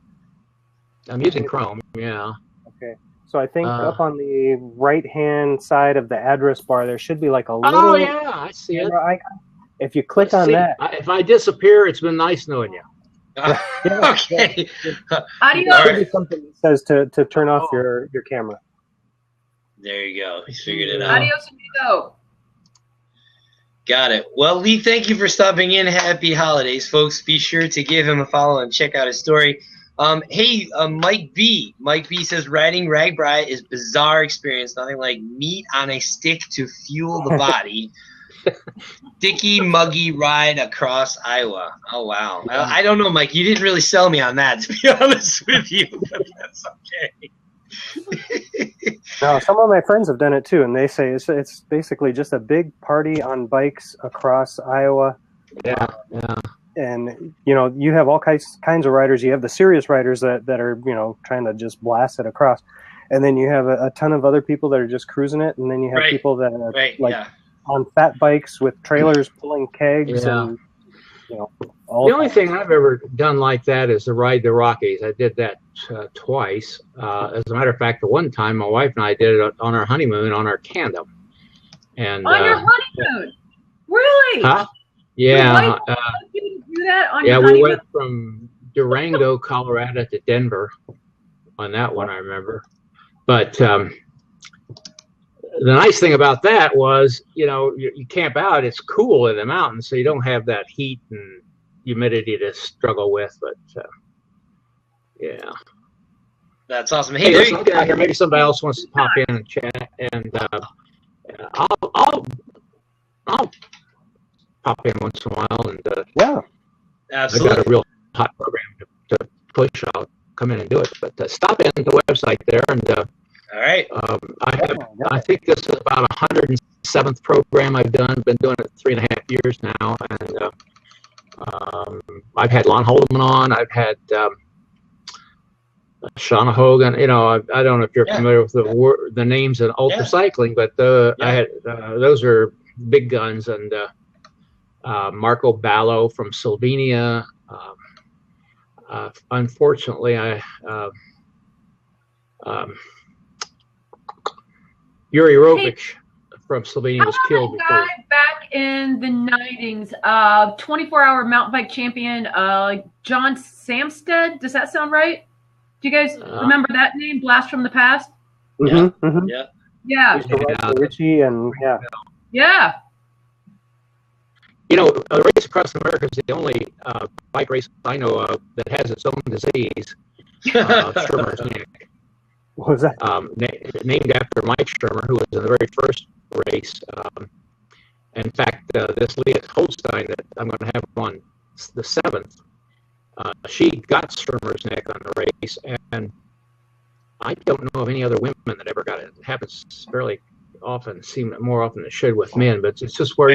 I'm using Chrome. Yeah. Okay. So I think up on the right-hand side of the address bar, there should be like a little. Oh yeah, I see it. Icon. If you click on that, if I disappear, it's been nice knowing you. Okay. Adios. There should be something that says to turn off your camera. There you go. He figured it out. Adios, amigo. Got it. Well, Lee, thank you for stopping in. Happy holidays, folks. Be sure to give him a follow and check out his story. Mike B. Mike B says riding Ragbri is bizarre experience. Nothing like meat on a stick to fuel the body. Sticky, muggy ride across Iowa. Oh, wow. I don't know, Mike. You didn't really sell me on that, to be honest with you, but that's okay. No, some of my friends have done it too, and they say it's basically just a big party on bikes across Iowa. Yeah. And, you know, you have all kinds of riders. You have the serious riders that are, you know, trying to just blast it across. And then you have a ton of other people that are just cruising it. And then you have people that are on fat bikes with trailers pulling kegs. And, you know, the only thing I've ever done like that is to ride the Rockies. I did that twice. As a matter of fact, the one time my wife and I did it on our honeymoon on our tandem. And on your honeymoon? Really? Huh? Yeah. You do that on your honeymoon? We went from Durango, Colorado to Denver on that one, I remember. But the nice thing about that was, you know, you camp out, it's cool in the mountains, so you don't have that heat and humidity to struggle with. But, yeah. That's awesome. Hey, listen, I'll get out here. Maybe somebody else wants to pop in and chat, and I'll pop in once in a while, and absolutely. I've got a real hot program to push. I'll come in and do it. But stop in the website there, and all right. I think this is about 107th program I've done. Been doing it 3.5 years now, and I've had Lon Holdeman on. I've had Shauna Hogan. You know, I don't know if you're familiar with the names in ultra cycling, but I had those are big guns, and Marco Ballo from Slovenia. Unfortunately, Yuri Rovic from Slovenia was killed before. Guy back in the 90s, 24-hour mountain bike champion, John Samstead. Does that sound right? Do you guys remember that name? Blast from the Past? Yeah. Richie and Yeah. You know, a race across America is the only bike race I know of that has its own disease. Schirmer's neck. What was that? Named after Mike Schirmer, who was in the very first race. In fact, this Leah Holstein that I'm going to have on the 7th, She got swimmer's neck on the race, and I don't know of any other women that ever got it. It happens fairly often, more often than it should with men, but it's just where,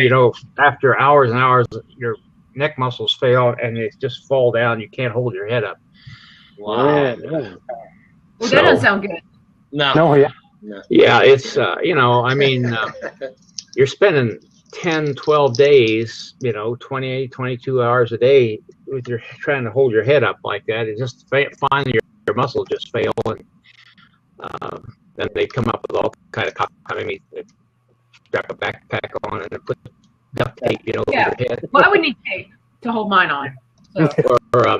after hours and hours, your neck muscles fail and they just fall down. You can't hold your head up. Wow. Well, that doesn't sound good. No, yeah. Yeah, it's, you're spending 10, 12 days, 28, 22 hours a day with your trying to hold your head up like that. It's just finally your muscles just fail, and then they come up with all kind of they strap a backpack on and then put duct tape, over your head. Well, I would need tape to hold mine on. So. Or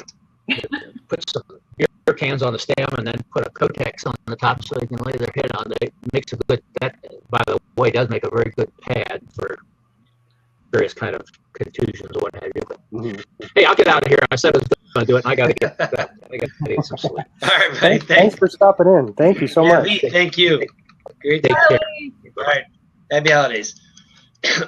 put some beer cans on the stem and then put a Kotex on the top so they can lay their head on it. It makes that, by the way, does make a very good pad for various kind of contusions or what have you. But, hey, I'll get out of here. I said I was going to do it, and I got to get some sleep. All right, buddy. Thanks for stopping in. Thank you so much. Lee, thank you. Great. Take care. All right. Happy holidays.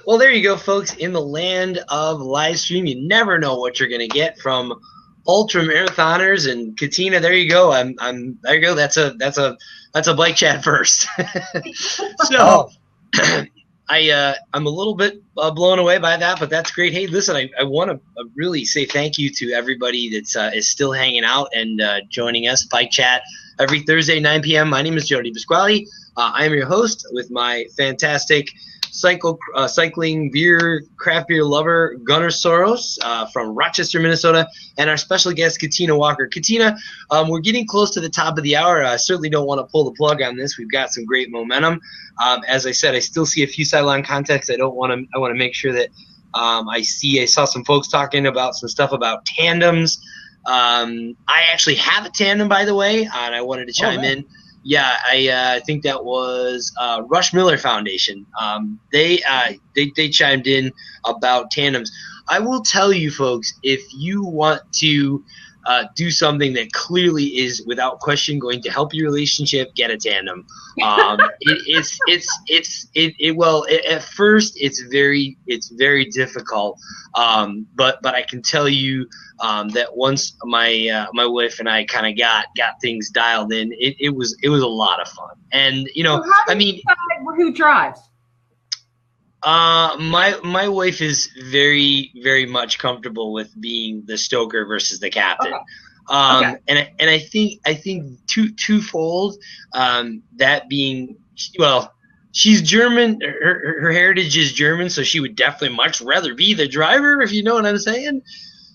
Well, there you go, folks. In the land of live stream, you never know what you're going to get from ultra marathoners. And Katina, there you go. There you go. That's a bike chat first. So I'm a little bit blown away by that, but that's great. Hey, listen, I want to really say thank you to everybody that is still hanging out and joining us. Bike chat every Thursday, 9 p.m. My name is Jody Pasquale. I am your host with my fantastic cycling craft beer lover, Gunnar Soros from Rochester, Minnesota, and our special guest, Katina Walker. Katina, we're getting close to the top of the hour. I certainly don't want to pull the plug on this. We've got some great momentum. As I said, I still see a few sideline contacts. I want to make sure that I saw some folks talking about some stuff about tandems. I actually have a tandem, by the way, and I wanted to chime in. Yeah, I think that was Rush Miller Foundation. They chimed in about tandems. I will tell you, folks, if you want to do something that clearly is without question going to help your relationship, get a tandem. At first it's very difficult, but I can tell you that once my wife and I kind of got things dialed in, it was a lot of fun. And so how do you decide who drives? My wife is very, very much comfortable with being the stoker versus the captain. Okay. And I think twofold. That being, well, she's German. Her heritage is German, so she would definitely much rather be the driver, if you know what I'm saying.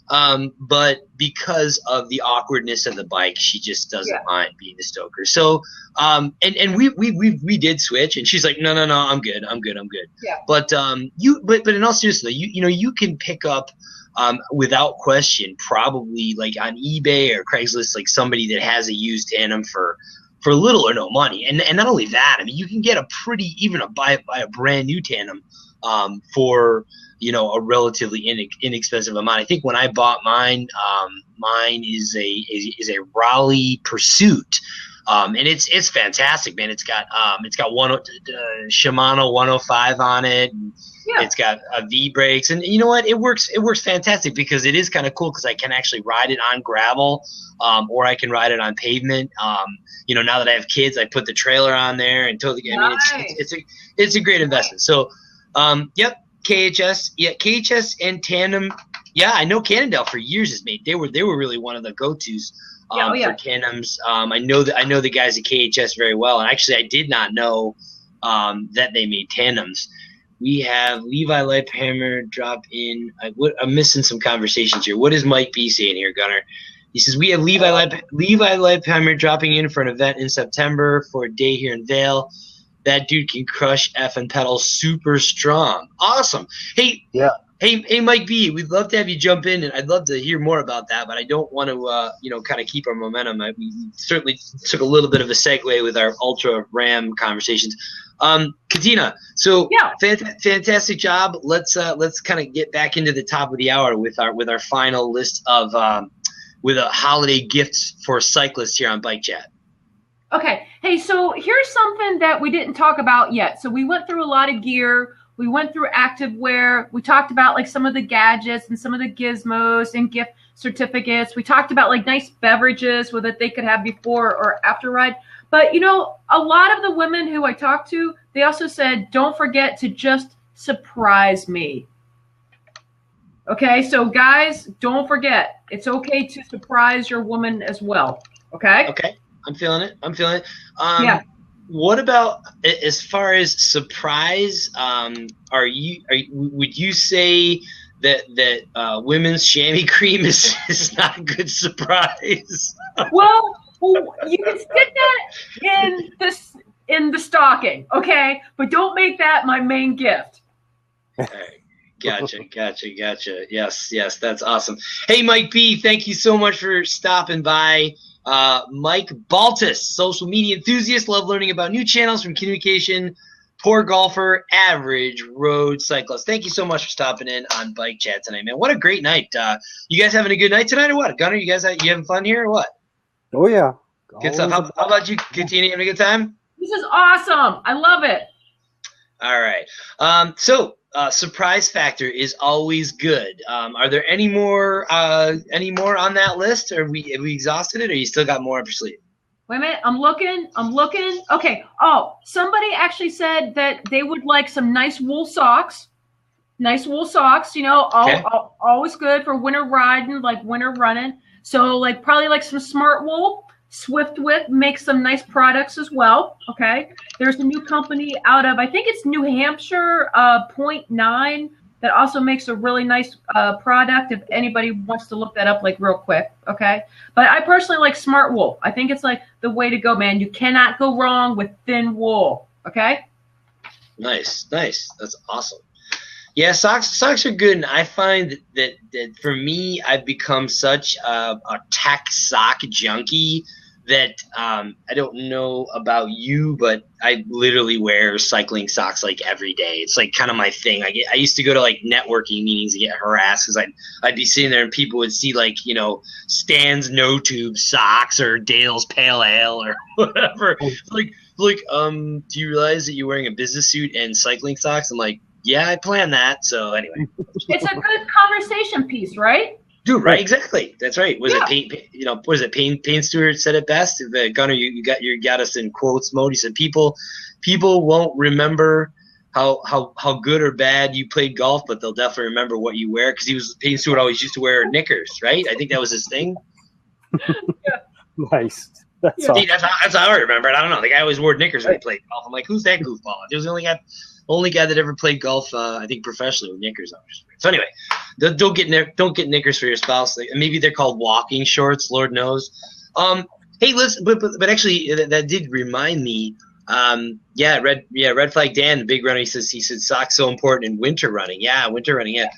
But because of the awkwardness of the bike, she just doesn't mind being the stoker. So, and we did switch, and she's like, no, I'm good. Yeah. But in all seriousness, you can pick up, without question, probably like on eBay or Craigslist, like somebody that has a used tandem for little or no money. And not only that, I mean, you can get buy a brand new tandem, for, a relatively inexpensive amount. I think when I bought mine, mine is a Raleigh Pursuit, and it's fantastic, man. It's got Shimano 105 on it. And it's got V brakes, and you know what? It works fantastic because it is kind of cool because I can actually ride it on gravel, or I can ride it on pavement. Now that I have kids, I put the trailer on there and totally. Nice. I mean, it's a great investment. So, yep. KHS and tandem. Yeah, I know Cannondale for years has made. They were really one of the go-tos for tandems. I know the guys at KHS very well, and actually I did not know that they made tandems. We have Levi Leiphammer drop in. I'm missing some conversations here. What is Mike B saying here, Gunnar? He says we have Levi Leiphammer dropping in for an event in September for a day here in Vail. That dude can crush effing pedals super strong. Awesome. Hey, Mike B, we'd love to have you jump in, and I'd love to hear more about that, but I don't want to, kind of keep our momentum. We certainly took a little bit of a segue with our Ultra Ram conversations. Katina, so fantastic job. Let's kind of get back into the top of the hour with our final list of with a holiday gifts for cyclists here on Bike Chat. Okay. Hey, so here's something that we didn't talk about yet. So we went through a lot of gear. We went through activewear. We talked about like some of the gadgets and some of the gizmos and gift certificates. We talked about like nice beverages that they could have before or after ride. But, you know, a lot of the women who I talked to, they also said, don't forget to just surprise me. Okay, so guys, don't forget, it's okay to surprise your woman as well. Okay? Okay, I'm feeling it. Yeah. What about as far as surprise? Would you say that women's chamois cream is not a good surprise? Well, you can stick that in the stocking, okay? But don't make that my main gift. All right. Gotcha. Yes, that's awesome. Hey, Mike B, thank you so much for stopping by. Mike Baltus, social media enthusiast, love learning about new channels from communication, poor golfer, average road cyclist. Thank you so much for stopping in on Bike Chat tonight, man. What a great night. You guys having a good night tonight or what? Gunnar, you having fun here or what? Oh, yeah. Good stuff. How about you, Katina? Having a good time? This is awesome. I love it. All right. Surprise factor is always good. Are there any more on that list? Or have we exhausted it, or you still got more up your sleeve? Wait a minute. I'm looking. Okay. Oh, somebody actually said that they would like some nice wool socks. You know, always good for winter riding, like winter running. So like probably like some Smart Wool. Swiftwith makes some nice products as well. Okay, there's a new company out of, I think it's New Hampshire, Point 9, that also makes a really nice product. If anybody wants to look that up, like real quick. Okay, but I personally like Smart Wool. I think it's like the way to go, man. You cannot go wrong with thin wool. Okay. Nice. That's awesome. Yeah, socks are good, and I find that for me, I've become such a tech sock junkie that I don't know about you, but I literally wear cycling socks like every day. It's like kind of my thing. I used to go to like networking meetings and get harassed because I'd be sitting there and people would see like, you know, Stan's No Tube socks or Dale's Pale Ale or whatever. Like do you realize that you're wearing a business suit and cycling socks? I'm like, yeah, I planned that. So anyway, it's a good conversation piece, right? Dude, right? Exactly. That's right. Was it Payne Stewart said it best? Gunnar, you got us in quotes mode. He said people won't remember how good or bad you played golf, but they'll definitely remember what you wear, because Payne Stewart always used to wear knickers, right? I think that was his thing. Yeah. Nice. That's how I remember it. I don't know. The guy always wore knickers when he played golf. I'm like, who's that goofball? He was the only guy that ever played golf, I think, professionally with knickers on. So anyway, don't get knickers for your spouse. Maybe they're called walking shorts. Lord knows. Hey, listen, but actually, that did remind me. Red Flag Dan, the big runner. He said socks so important in winter running. Yeah, winter running. Yeah.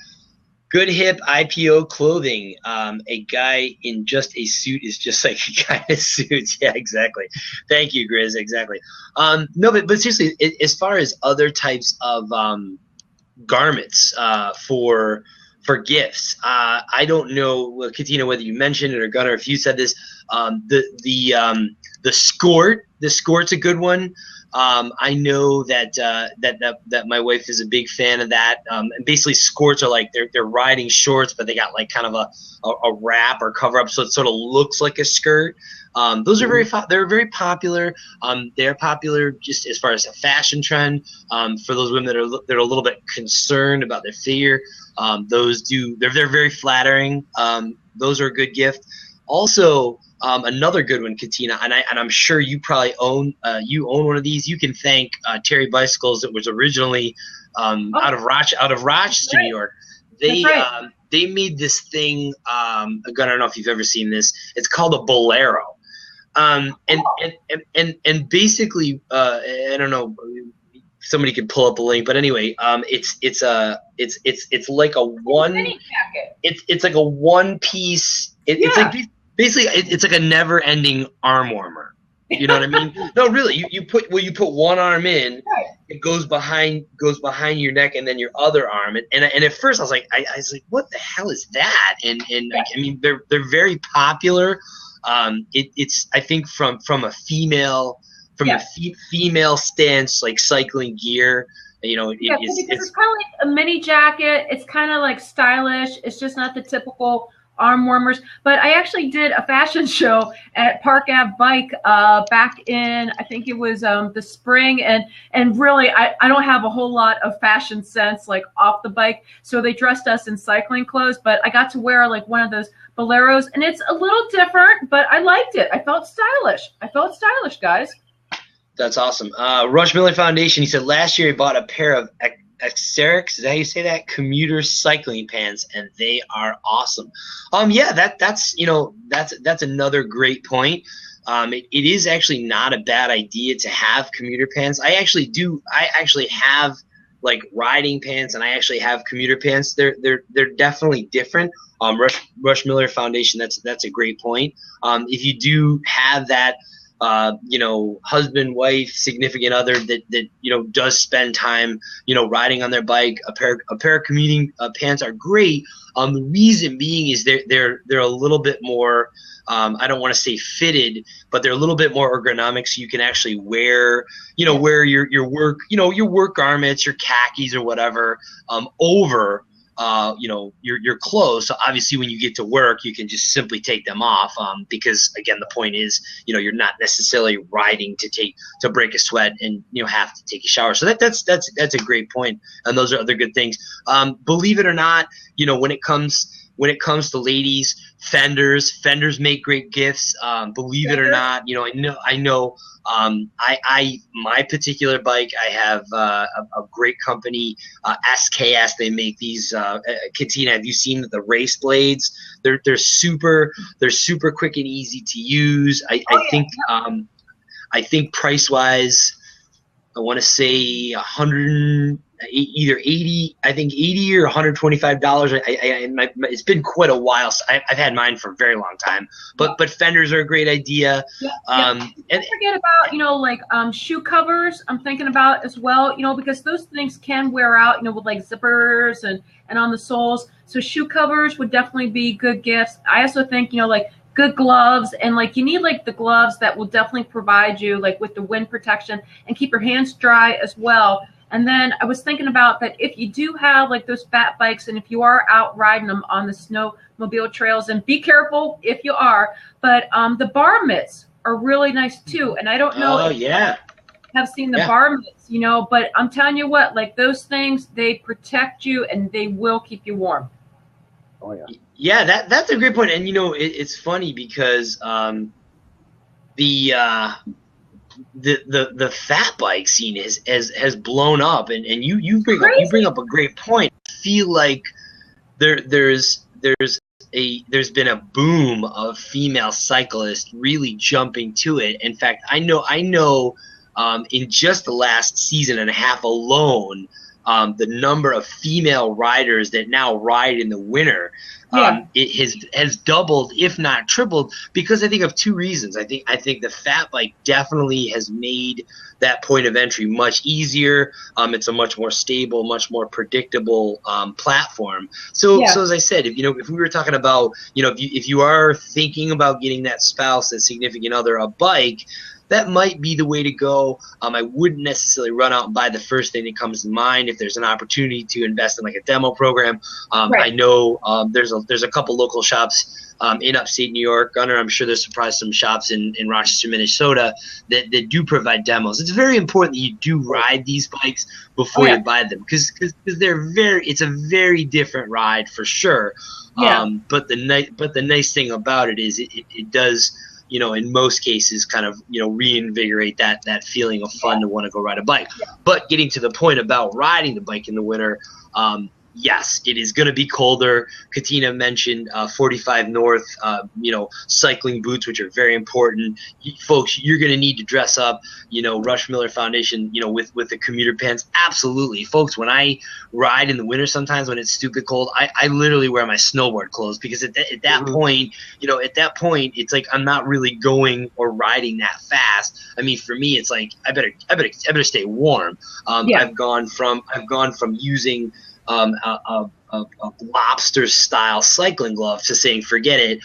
Good hip IPO clothing. A guy in just a suit is just like a guy in a suit. Yeah, exactly. Thank you, Grizz. Exactly. No, but seriously, as far as other types of garments for gifts, I don't know, Katina, whether you mentioned it or Gunnar, if you said this. The skort's a good one. I know that my wife is a big fan of that. And basically, skorts are like they're riding shorts, but they got like kind of a wrap or cover up, so it sort of looks like a skirt. Those are they're very popular. They're popular just as far as a fashion trend. For those women that are a little bit concerned about their figure, they're very flattering. Those are a good gift. Also, another good one, Katina, and I'm sure you probably own one of these. You can thank Terry Bicycles, that was originally out of Rochester, New York. They made this thing. I don't know if you've ever seen this. It's called a bolero, and basically, I don't know. Somebody could pull up a link, but anyway, it's like a one. It's like a one piece. It's like. Basically, it's like a never-ending arm warmer. You know what I mean? No, really. You put one arm in, it goes behind your neck, and then your other arm. And at first I was like, what the hell is that? And like, I mean, they're very popular. It's I think from a female female stance, like cycling gear. You know, Yeah, because it's kind of like a mini jacket. It's kind of like stylish. It's just not the typical arm warmers. But I actually did a fashion show at Park Ave Bike back in, I think it was the spring. And really, I don't have a whole lot of fashion sense like off the bike. So they dressed us in cycling clothes. But I got to wear like one of those boleros. And it's a little different, but I liked it. I felt stylish, guys. That's awesome. Rush Miller Foundation, he said last year he bought a pair of Xerix, is that how you say that? Commuter cycling pants, and they are awesome. Yeah, that's another great point. It is actually not a bad idea to have commuter pants. I actually have like riding pants, and I actually have commuter pants. They're definitely different. Rush Miller Foundation, that's a great point. If you do have that husband, wife, significant other that does spend time, riding on their bike, a pair of commuting pants are great. The reason being is they're a little bit more, I don't want to say fitted, but they're a little bit more ergonomic, so you can actually wear your work, your work garments, your khakis or whatever, over your clothes. So obviously when you get to work, you can just simply take them off, because again, the point is, you're not necessarily riding to break a sweat and have to take a shower. So that's a great point, and those are other good things. Believe it or not, when it comes to ladies, fenders make great gifts. Believe it or not, I know my particular bike, I have a great company, SKS. They make these Katina. Have you seen the race blades? They're super quick and easy to use. I think price wise, I want to say either 80 or $125. It's been quite a while. So I've had mine for a very long time. But fenders are a great idea. Don't forget about shoe covers. I'm thinking about as well. Because those things can wear out. With like zippers and on the soles. So shoe covers would definitely be good gifts. I also think like good gloves, and like you need like the gloves that will definitely provide you like with the wind protection and keep your hands dry as well. And then I was thinking about that if you do have like those fat bikes, and if you are out riding them on the snowmobile trails, and be careful if you are, but the bar mitts are really nice too. And I don't know if you have seen the bar mitts, but I'm telling you what, like those things, they protect you and they will keep you warm. Oh yeah. Yeah, that's a great point. And it's funny because the fat bike scene has blown up, and you bring up a great point. I feel like there's been a boom of female cyclists really jumping to it. In fact, I know in just the last season and a half alone, the number of female riders that now ride in the winter, it has doubled, if not tripled, because I think of two reasons. I think the fat bike definitely has made that point of entry much easier. It's a much more stable, much more predictable platform. So as I said, if we were talking about, if you are thinking about getting that spouse, that significant other, a bike, that might be the way to go. I wouldn't necessarily run out and buy the first thing that comes to mind. If there's an opportunity to invest in like a demo program, I know there's a couple local shops in upstate New York. Gunnar, I'm sure there's probably some shops in Rochester, Minnesota that do provide demos. It's very important that you do ride these bikes before you buy them, because it's a very different ride for sure. But the nice thing about it is it does, in most cases kind of, reinvigorate that feeling of fun to want to go ride a bike. But getting to the point about riding the bike in the winter, yes, it is going to be colder. Katina mentioned 45 North, cycling boots, which are very important. Folks, you're going to need to dress up, Rush Miller Foundation, with the commuter pants. Absolutely. Folks, when I ride in the winter sometimes when it's stupid cold, I literally wear my snowboard clothes, because at that point, it's like I'm not really going or riding that fast. I mean, for me, it's like I better stay warm. I've gone from using a lobster style cycling glove to saying forget it.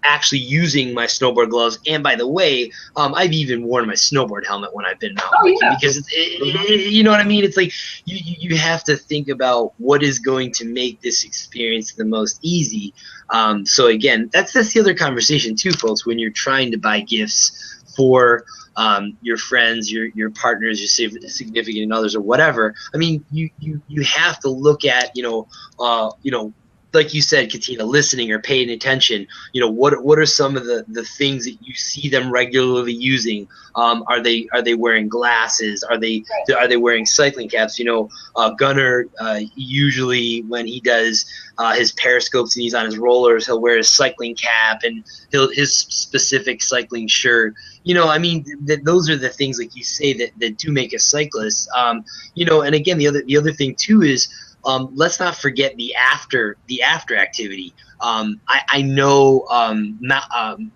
actually using my snowboard gloves. And by the way, I've even worn my snowboard helmet when I've been mountain biking because you know what I mean? It's like you have to think about what is going to make this experience the most easy. So again, that's the other conversation too, folks, when you're trying to buy gifts for your friends, your partners, your significant others, or whatever. I mean, you have to look at, like you said, Katina, listening or paying attention. What are some of the things that you see them regularly using? Are they wearing glasses? Are they wearing cycling caps? Gunnar usually when he does his periscopes and he's on his rollers, he'll wear his cycling cap and his specific cycling shirt. I mean, those are the things, like you say, that do make a cyclist. And again, the other thing too is, let's not forget the after activity. I know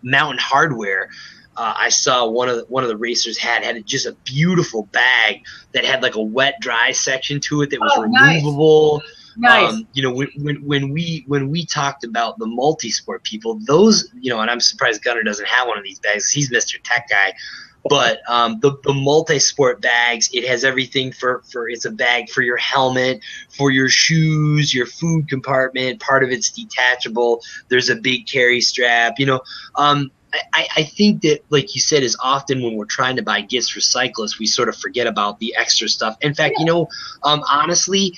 Mountain Hardware. I saw one of the racers had just a beautiful bag that had like a wet dry section to it that was removable. Nice. When we talked about the multi-sport people, those, and I'm surprised Gunnar doesn't have one of these bags. He's Mr. Tech guy. But the multi-sport bags, it has everything for it's a bag for your helmet, for your shoes, your food compartment. Part of it's detachable. There's a big carry strap. I think that, like you said, is often when we're trying to buy gifts for cyclists, we sort of forget about the extra stuff. In fact, honestly,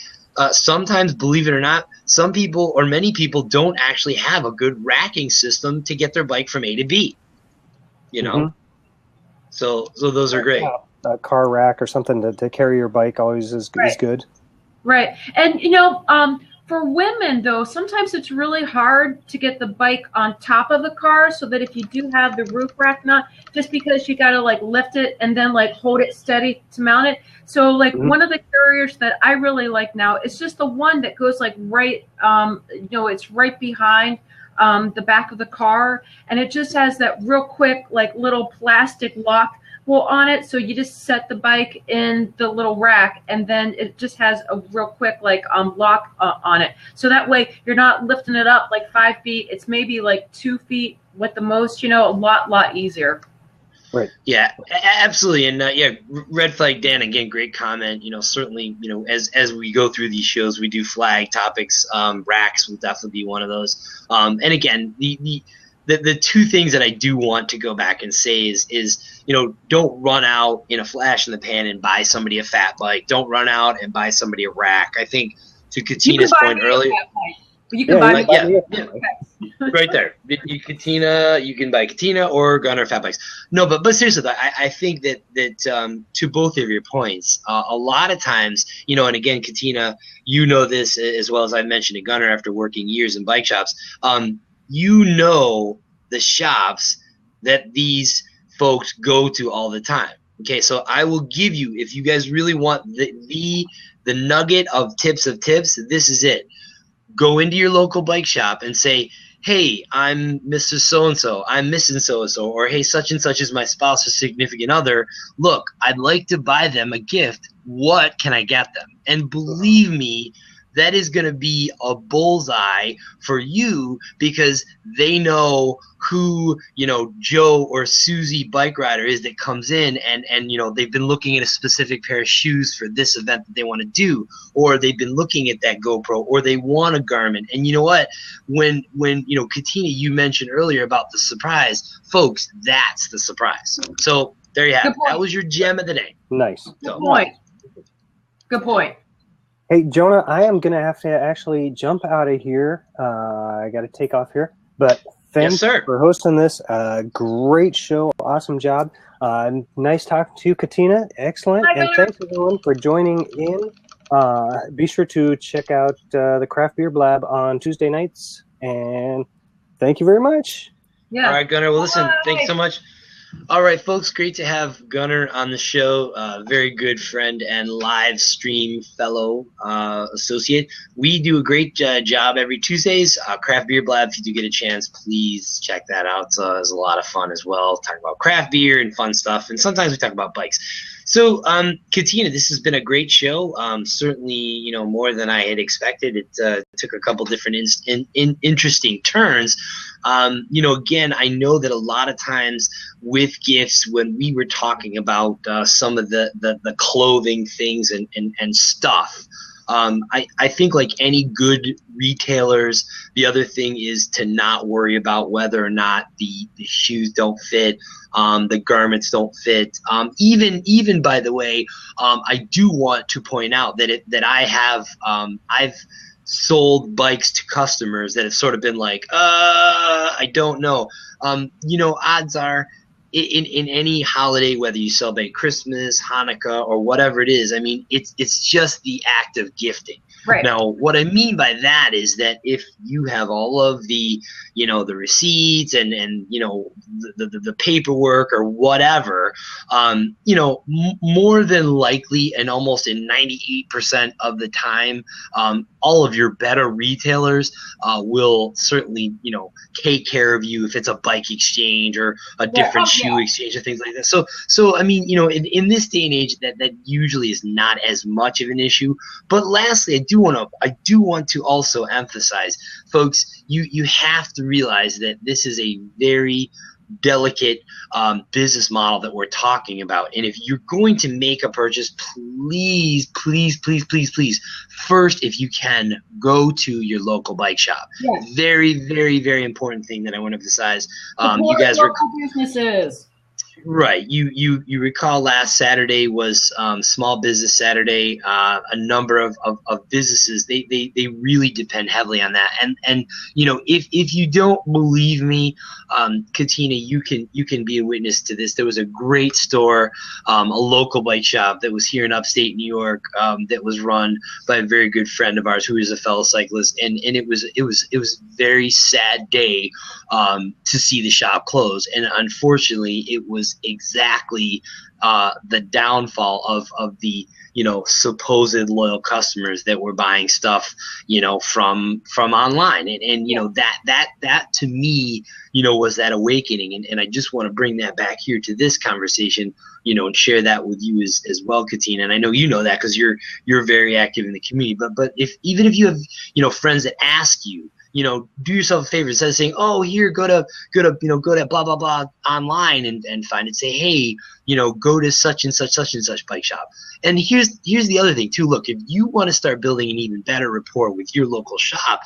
sometimes, believe it or not, some people or many people don't actually have a good racking system to get their bike from A to B. Mm-hmm. So those are great. A car rack or something to carry your bike always is good. Right. And, for women, though, sometimes it's really hard to get the bike on top of the car so that if you do have the roof rack nut, just because you got to lift it and then hold it steady to mount it. So one of the carriers that I really like now is just the one that goes right, it's right behind the back of the car, and it just has that real quick little plastic lock on it. So you just set the bike in the little rack, and then it just has a real quick lock on it. So that way you're not lifting it up 5 feet. It's maybe 2 feet with the most. A lot easier. Right. Yeah, absolutely. And Red Flag Dan, again, great comment. Certainly, as we go through these shows, we do flag topics. Racks will definitely be one of those. And again, the two things that I do want to go back and say is don't run out in a flash in the pan and buy somebody a fat bike. Don't run out and buy somebody a rack. I think to Katina's point earlier. You can buy right there. Katina, you can buy Katina or Gunnar fat bikes. No, but seriously, though, I think that to both of your points, a lot of times, and again, Katina, this as well as I mentioned to Gunnar after working years in bike shops. The shops that these folks go to all the time. Okay, so I will give you, if you guys really want the nugget of tips, this is it. Go into your local bike shop and say, hey, I'm Mr. So-and-so, I'm Mrs. So-and-so, or hey, such and such is my spouse or significant other. Look, I'd like to buy them a gift. What can I get them? And believe me, that is going to be a bullseye for you because they know who, Joe or Susie bike rider is that comes in and they've been looking at a specific pair of shoes for this event that they want to do, or they've been looking at that GoPro, or they want a Garmin. And you know what? When Katina, you mentioned earlier about the surprise, folks, that's the surprise. So there you have it. That was your gem of the day. Nice. Good point. Hey, Jonah, I am going to have to actually jump out of here. I got to take off here. But thanks for hosting this. Great show. Awesome job. Nice talking to you, Katina. Excellent. And thanks, everyone, for joining in. Be sure to check out the Craft Beer Blab on Tuesday nights. And thank you very much. Yeah. All right, Gunnar. Well, listen, thanks so much. All right, folks, great to have Gunnar on the show. Very good friend and live stream fellow associate. We do a great job every Tuesdays. Craft Beer Blab, if you do get a chance, please check that out. It's a lot of fun as well. Talk about craft beer and fun stuff, and sometimes we talk about bikes. So, Katina, this has been a great show. Certainly, more than I had expected. It took a couple different interesting turns. Again, I know that a lot of times with gifts, when we were talking about some of the clothing things and stuff, I think like any good retailers, the other thing is to not worry about whether or not the shoes don't fit. The garments don't fit. Even by the way, I do want to point out that I have I've sold bikes to customers that have sort of been like, I don't know. Odds are in any holiday, whether you celebrate Christmas, Hanukkah, or whatever it is, I mean, it's just the act of gifting. Right. Now, what I mean by that is that if you have all of the, the receipts and the paperwork or whatever, more than likely and almost in 98% of the time, all of your better retailers will certainly, take care of you if it's a bike exchange or a different shoe exchange or things like that. So I mean, in this day and age, that usually is not as much of an issue. But lastly, I do want to also emphasize, folks, you have to realize that this is a very delicate business model that we're talking about. And if you're going to make a purchase, please, first, if you can, go to your local bike shop. Yes. Very, very, very important thing that I want to emphasize. You guys local businesses. Right. You recall last Saturday was Small Business Saturday. A number of businesses, they really depend heavily on that. And if you don't believe me, Katina, you can be a witness to this. There was a great store, a local bike shop that was here in upstate New York, that was run by a very good friend of ours who is a fellow cyclist, and it was a very sad day to see the shop close. And unfortunately, it was exactly the downfall of the supposed loyal customers that were buying stuff from online, and that to me was that awakening, and I just want to bring that back here to this conversation, and share that with you as well, Katina. And I know you know that because you're very active in the community, but even if you have friends that ask you, do yourself a favor, instead of saying, oh, here, go to blah, blah, blah online and find it. Say, hey, go to such and such bike shop. And here's the other thing too. Look, if you want to start building an even better rapport with your local shop,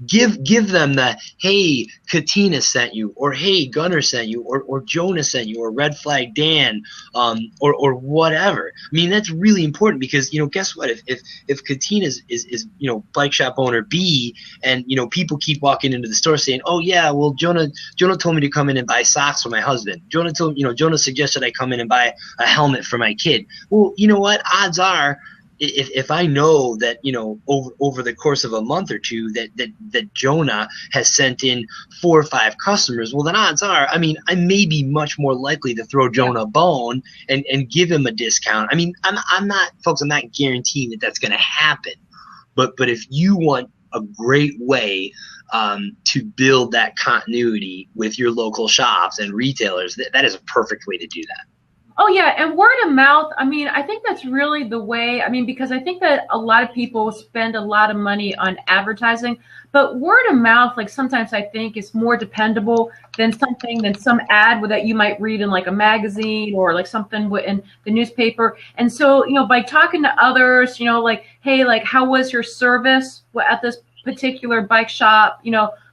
give them the, hey, Katina sent you, or hey, Gunnar sent you, or Jonah sent you, or Red Flag Dan, or whatever. I mean, that's really important because, guess what? If Katina is bike shop owner B, and people keep walking into the store saying, oh yeah, well Jonah told me to come in and buy socks for my husband. Jonah suggested I come in and buy a helmet for my kid. Well, you know what? Odds are, if I know that over the course of a month or two that Jonah has sent in 4 or 5 customers, well then odds are, I mean, I may be much more likely to throw Jonah a bone and give him a discount. I mean, I'm not guaranteeing that that's going to happen, but if you want a great way to build that continuity with your local shops and retailers, that is a perfect way to do that. Oh yeah, and word of mouth, I mean, I think that's really the way, I mean, because I think that a lot of people spend a lot of money on advertising, but word of mouth, like sometimes I think is more dependable than some ad that you might read in like a magazine or like something in the newspaper. And so, by talking to others, like, hey, like, how was your service at this particular bike shop?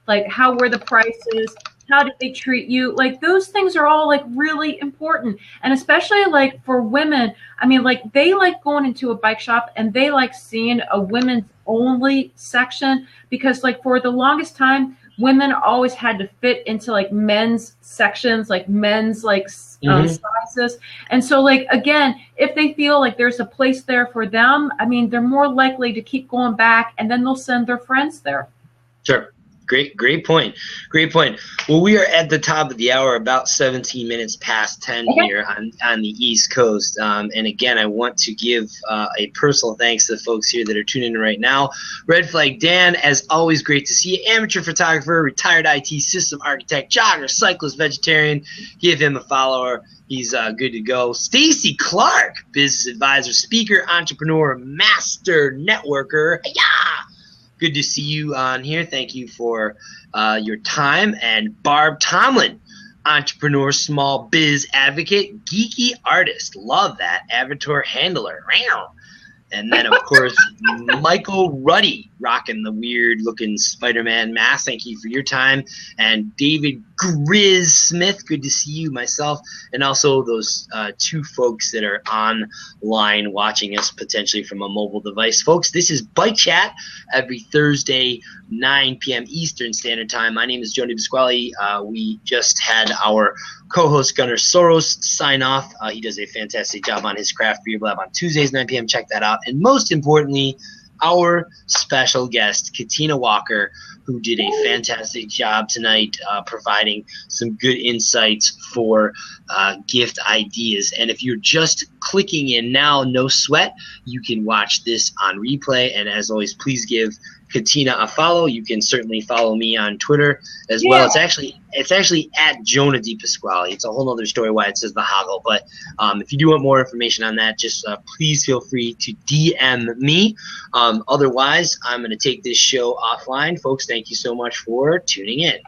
Like, how were the prices? How did they treat you? Like, those things are all like really important. And especially like for women, I mean, like they like going into a bike shop and they like seeing a women's only section, because like for the longest time, women always had to fit into like men's sections, like men's like sizes. And so like, again, if they feel like there's a place there for them, I mean, they're more likely to keep going back, and then they'll send their friends there. Sure. Great point. Well, we are at the top of the hour, about 17 minutes past 10 here on the East Coast. And again, I want to give a personal thanks to the folks here that are tuning in right now. Red Flag Dan, as always, great to see you. Amateur photographer, retired IT system architect, jogger, cyclist, vegetarian. Give him a follower. He's good to go. Stacy Clark, business advisor, speaker, entrepreneur, master networker. Yeah. Good to see you on here. Thank you for your time. And Barb Tomlin, entrepreneur, small biz advocate, geeky artist. Love that. Avatar handler. And then, of course, Michael Ruddy, rocking the weird-looking Spider-Man mask. Thank you for your time. And David Grizz Smith, good to see you, myself, and also those two folks that are online watching us potentially from a mobile device. Folks, this is Bike Chat every Thursday, 9 p.m. Eastern Standard Time. My name is Joni Pasquale. We just had our co-host Gunnar Soros sign off. He does a fantastic job on his craft beer blab on Tuesdays, 9 p.m. Check that out. And most importantly, our special guest, Katina Walker, who did a fantastic job tonight providing some good insights for gift ideas. And if you're just clicking in now, no sweat, you can watch this on replay. And as always, please give Katina a follow. You can certainly follow me on Twitter as well. It's actually at Jonah D. Pasquale. It's a whole other story why it says the Hoggle. But if you do want more information on that, just please feel free to DM me. Otherwise, I'm going to take this show offline. Folks, thank you so much for tuning in.